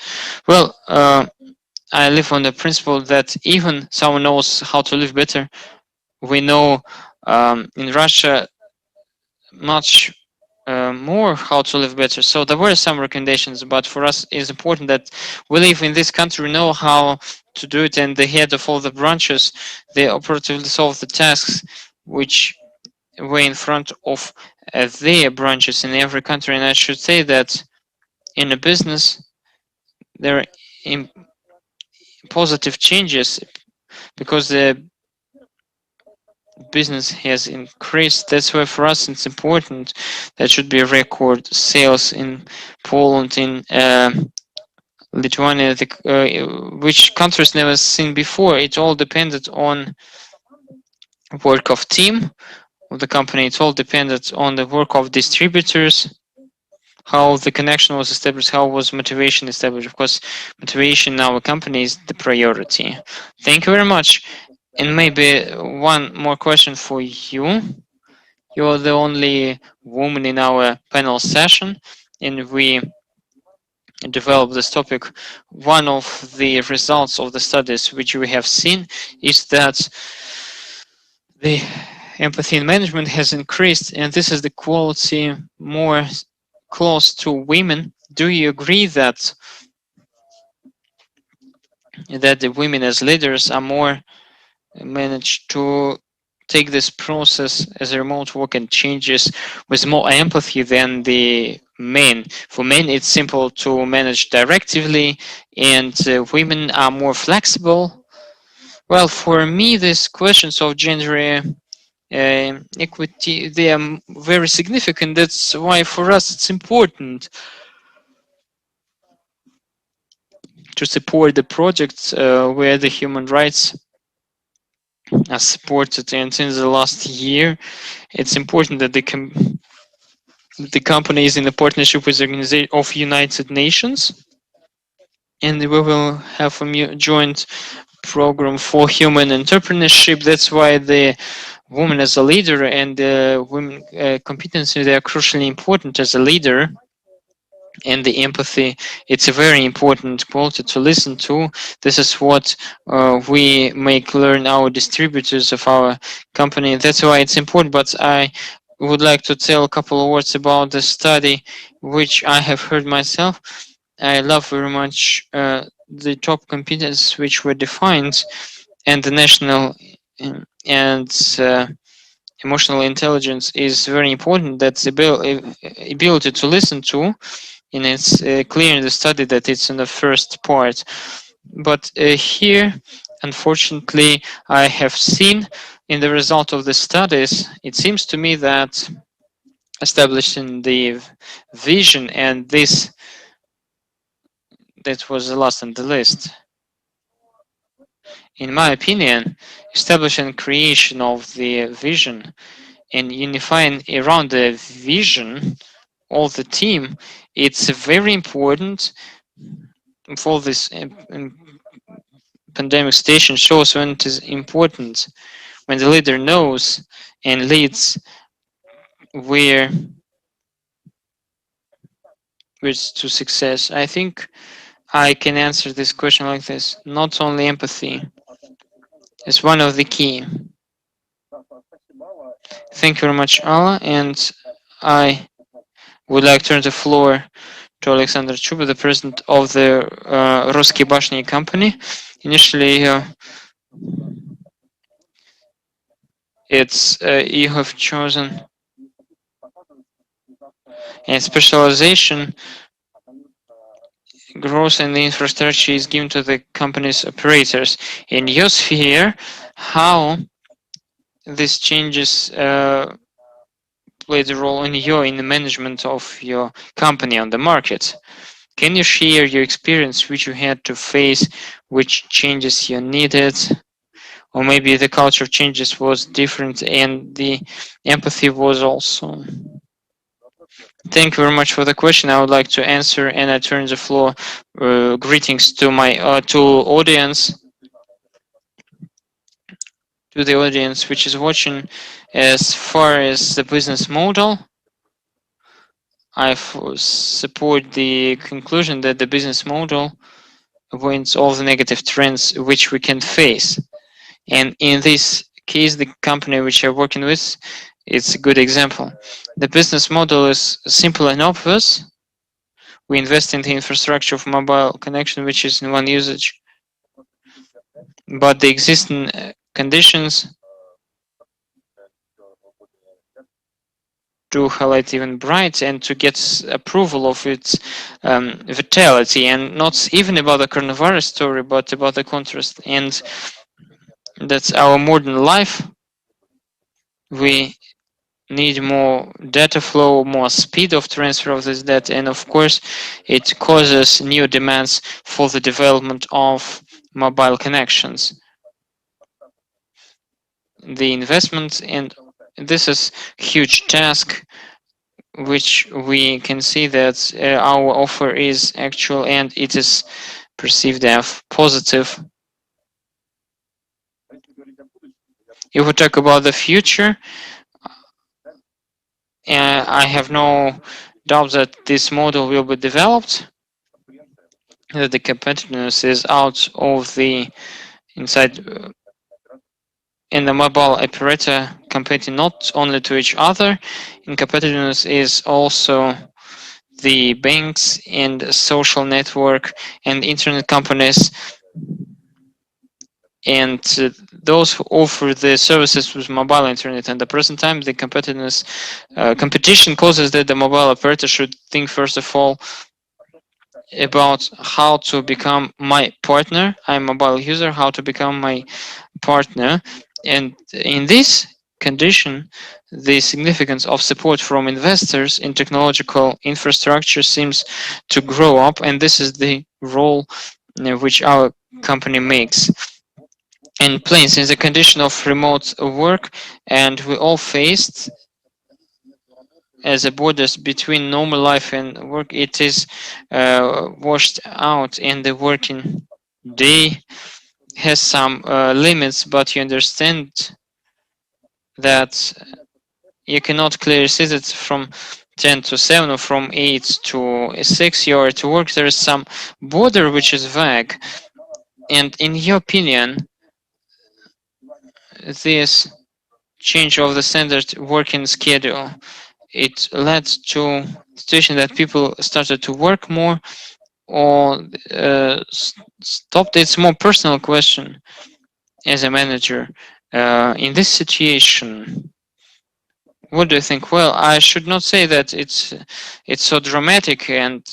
A: Well, I live on the principle that even someone knows how to live better. We know in Russia much more how to live better. So there were some recommendations, but for us it's important that we live in this country, we know how to do it, and the head of all the branches, they operatively solve the tasks which were in front of their branches in every country. And I should say that in a business, there are positive changes because the business has increased. That's why for us it's important. That should be record sales in Poland, in Lithuania, which countries never seen before. It all depended on work of team of the company. It all depended on the work of distributors, how the connection was established, how was motivation established. Of course, motivation in our company is the priority. Thank you very much. And maybe one more question for you. You're the only woman in our panel session, and we developed this topic. One of the results of the studies which we have seen is that the empathy in management has increased, and this is the quality more close to women. Do you agree that the women as leaders are more managed to take this process as a remote work and changes with more empathy than the men? For men, it's simple to manage directively, and women are more flexible. Well, for me, these questions of gender equity, they are very significant. That's why for us it's important to support the projects where the human rights are supported. And in the last year, it's important that the company is in a partnership with the Organization of United Nations, and we will have a joint program for human entrepreneurship. That's why the woman as a leader and the women competency, they are crucially important as a leader. And the empathy, it's a very important quality to listen to. This is what we make learn our distributors of our company. That's why it's important. But I would like to tell a couple of words about the study which I have heard myself. I love very much the top competences which were defined, and the national and emotional intelligence is very important. That's the ability to listen to, and it's clear in the study that it's in the first part. But here, unfortunately, I have seen in the result of the studies, it seems to me that establishing the vision, and this that was the last on the list. In my opinion, establishing creation of the vision and unifying around the vision all the team, it's very important for this pandemic station shows when it is important, when the leader knows and leads where to success. I think I can answer this question like this. Not only empathy is one of the key. Thank you very much, Alla, and I would like to turn the floor to Alexander Chub, the president of the Ruski Bashny company. Initially, it's you have chosen a specialization. Growth in the infrastructure is given to the company's operators. In your sphere, how these changes played a role in the management of your company on the market? Can you share your experience which you had to face, which changes you needed, or maybe the culture of changes was different and the empathy was also? Thank you very much for the question. I would like to answer, and I turn the floor. Greetings to my audience, to the audience which is watching. As far as the business model, I support the conclusion that the business model avoids all the negative trends which we can face. And in this case, the company which I'm working with, it's a good example. The business model is simple and obvious. We invest in the infrastructure of mobile connection, which is in one usage. But the existing conditions to highlight even bright and to get approval of its vitality, and not even about the coronavirus story, but about the contrast. And that's our modern life. We need more data flow, more speed of transfer of this data, and of course, it causes new demands for the development of mobile connections. The investment, and this is huge task, which we can see that our offer is actual and it is perceived as positive. If we talk about the future, I have no doubt that this model will be developed, that the competitiveness is out of the inside, and the mobile operator competing not only to each other. In competitiveness is also the banks and social network and internet companies, and those who offer the services with mobile internet. At the present time, the competitiveness competition causes that the mobile operator should think first of all about how to become my partner. I'm a mobile user, how to become my partner. And in this condition, the significance of support from investors in technological infrastructure seems to grow up, and this is the role which our company makes. And planes in the condition of remote work, and we all faced as the borders between normal life and work, it is washed out, and the working day has some limits, but you understand that you cannot clearly see that from 10 to 7 or from 8 to 6 you are to work. There is some border which is vague. And in your opinion, this change of the standard working schedule, it led to situation that people started to work more or stopped? It's more personal question as a manager. In this situation, what do you think? Well, I should not say that it's so dramatic and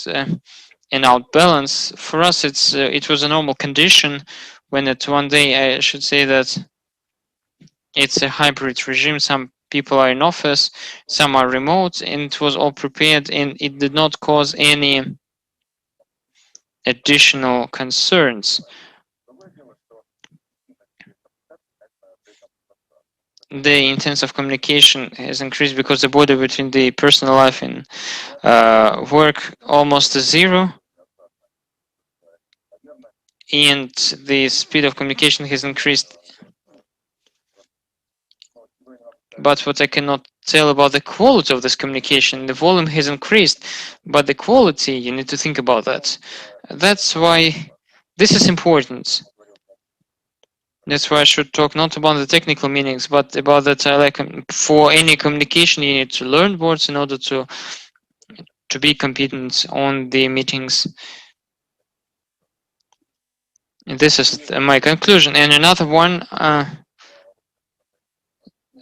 A: outbalance. For us, it was a normal condition. When at one day, I should say that it's a hybrid regime. Some people are in office, some are remote, and it was all prepared, and it did not cause any additional concerns. The intensive communication has increased because the border between the personal life and work almost to zero, and the speed of communication has increased. But what I cannot tell about the quality of this communication, the volume has increased, but the quality, you need to think about that. That's why this is important. That's why I should talk not about the technical meanings, but about that for any communication you need to learn words in order to be competent on the meetings. And this is my conclusion. And another one,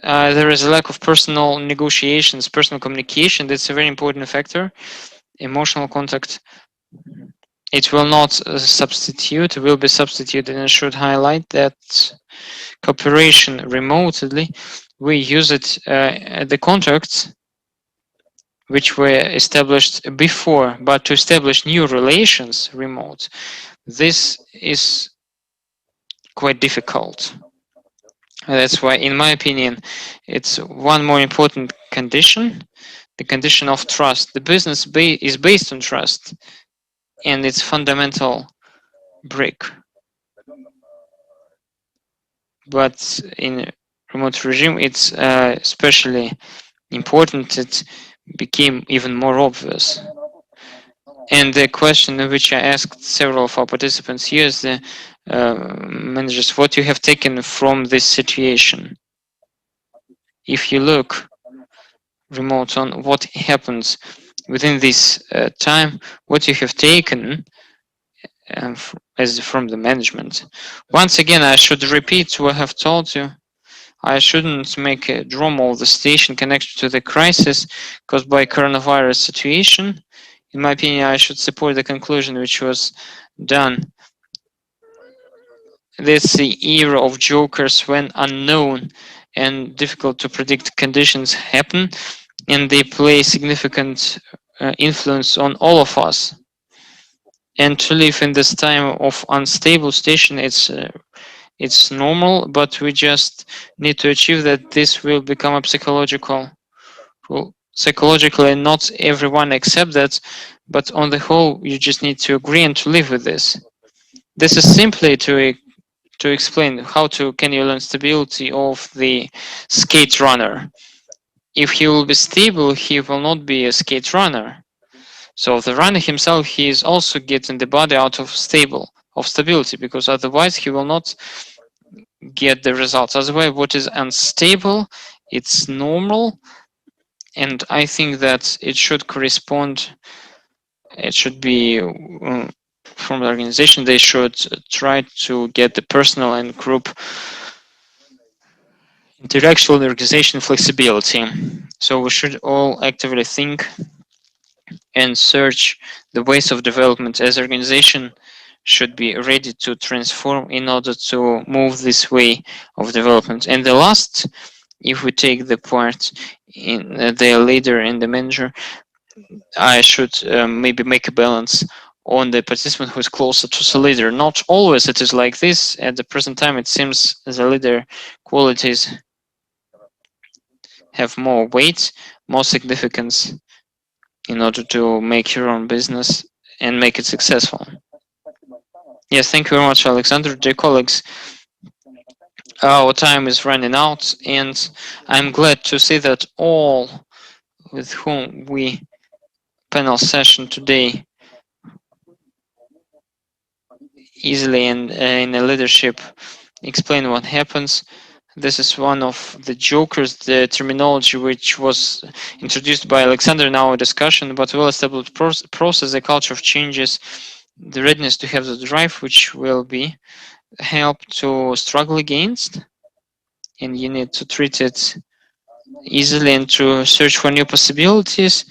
A: there is a lack of personal negotiations, personal communication. That's a very important factor. Emotional contact. It will not substitute, will be substituted, and I should highlight that cooperation remotely, we use it the contacts which were established before, but to establish new relations remote, this is quite difficult. That's why, in my opinion, it's one more important condition, the condition of trust. The business is based on trust, and it's fundamental brick. But in remote regime, it's especially important. It became even more obvious. And the question which I asked several of our participants here is the managers, what you have taken from this situation. If you look remote on what happens within this time, what you have taken as from the management. Once again, I should repeat what I have told you. I shouldn't make a drama of the station connected to the crisis caused by coronavirus situation. In my opinion, I should support the conclusion which was done. This the era of jokers when unknown and difficult to predict conditions happen, and they play significant influence on all of us. And to live in this time of unstable station, it's normal, but we just need to achieve that this will become a psychological. Well, psychologically, not everyone accept that, but on the whole, you just need to agree and to live with this. This is simply to explain how to can you learn stability of the skate runner. If he will be stable, he will not be a skate runner. So the runner himself, he is also getting the body out of stability, because otherwise he will not get the results. Otherwise, what is unstable, it's normal, and I think that it should correspond. It should be from the organization. They should try to get the personal and group intellectual organization flexibility. So we should all actively think and search the ways of development as organization should be ready to transform in order to move this way of development. And the last, if we take the part in the leader and the manager, I should maybe make a balance on the participant who is closer to the leader. Not always it is like this. At the present time, it seems the leader qualities have more weight, more significance in order to make your own business and make it successful. Yes, thank you very much, Alexander. Dear colleagues, our time is running out, and I'm glad to see that all with whom we panel session today easily and in a leadership explain what happens. This is one of the jokers, the terminology which was introduced by Alexander in our discussion, but well-established process, the culture of changes, the readiness to have the drive, which will be help to struggle against, and you need to treat it easily and to search for new possibilities.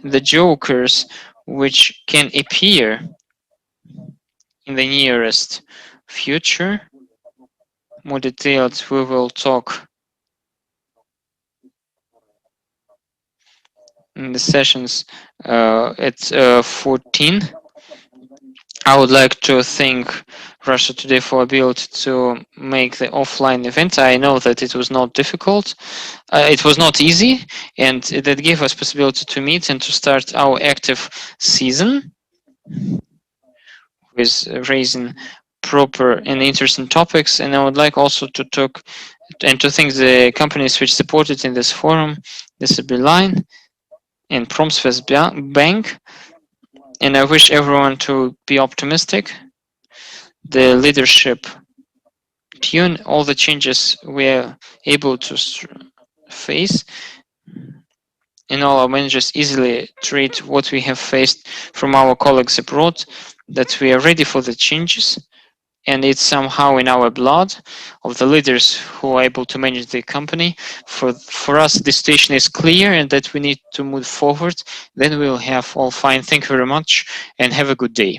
A: The jokers which can appear in the nearest future. More detailed, we will talk in the sessions at 14. I would like to thank Russia Today for ability to make the offline event. I know that it was not difficult, it was not easy, and that gave us possibility to meet and to start our active season with raising proper and interesting topics. And I would like also to talk and to thank the companies which supported in this forum, the SB Line and Promsvest Bank. And I wish everyone to be optimistic. The leadership tune, all the changes we are able to face, and all our managers easily treat what we have faced from our colleagues abroad, that we are ready for the changes, and it's somehow in our blood of the leaders who are able to manage the company. For us, the situation is clear and that we need to move forward. Then we'll have all fine. Thank you very much and have a good day.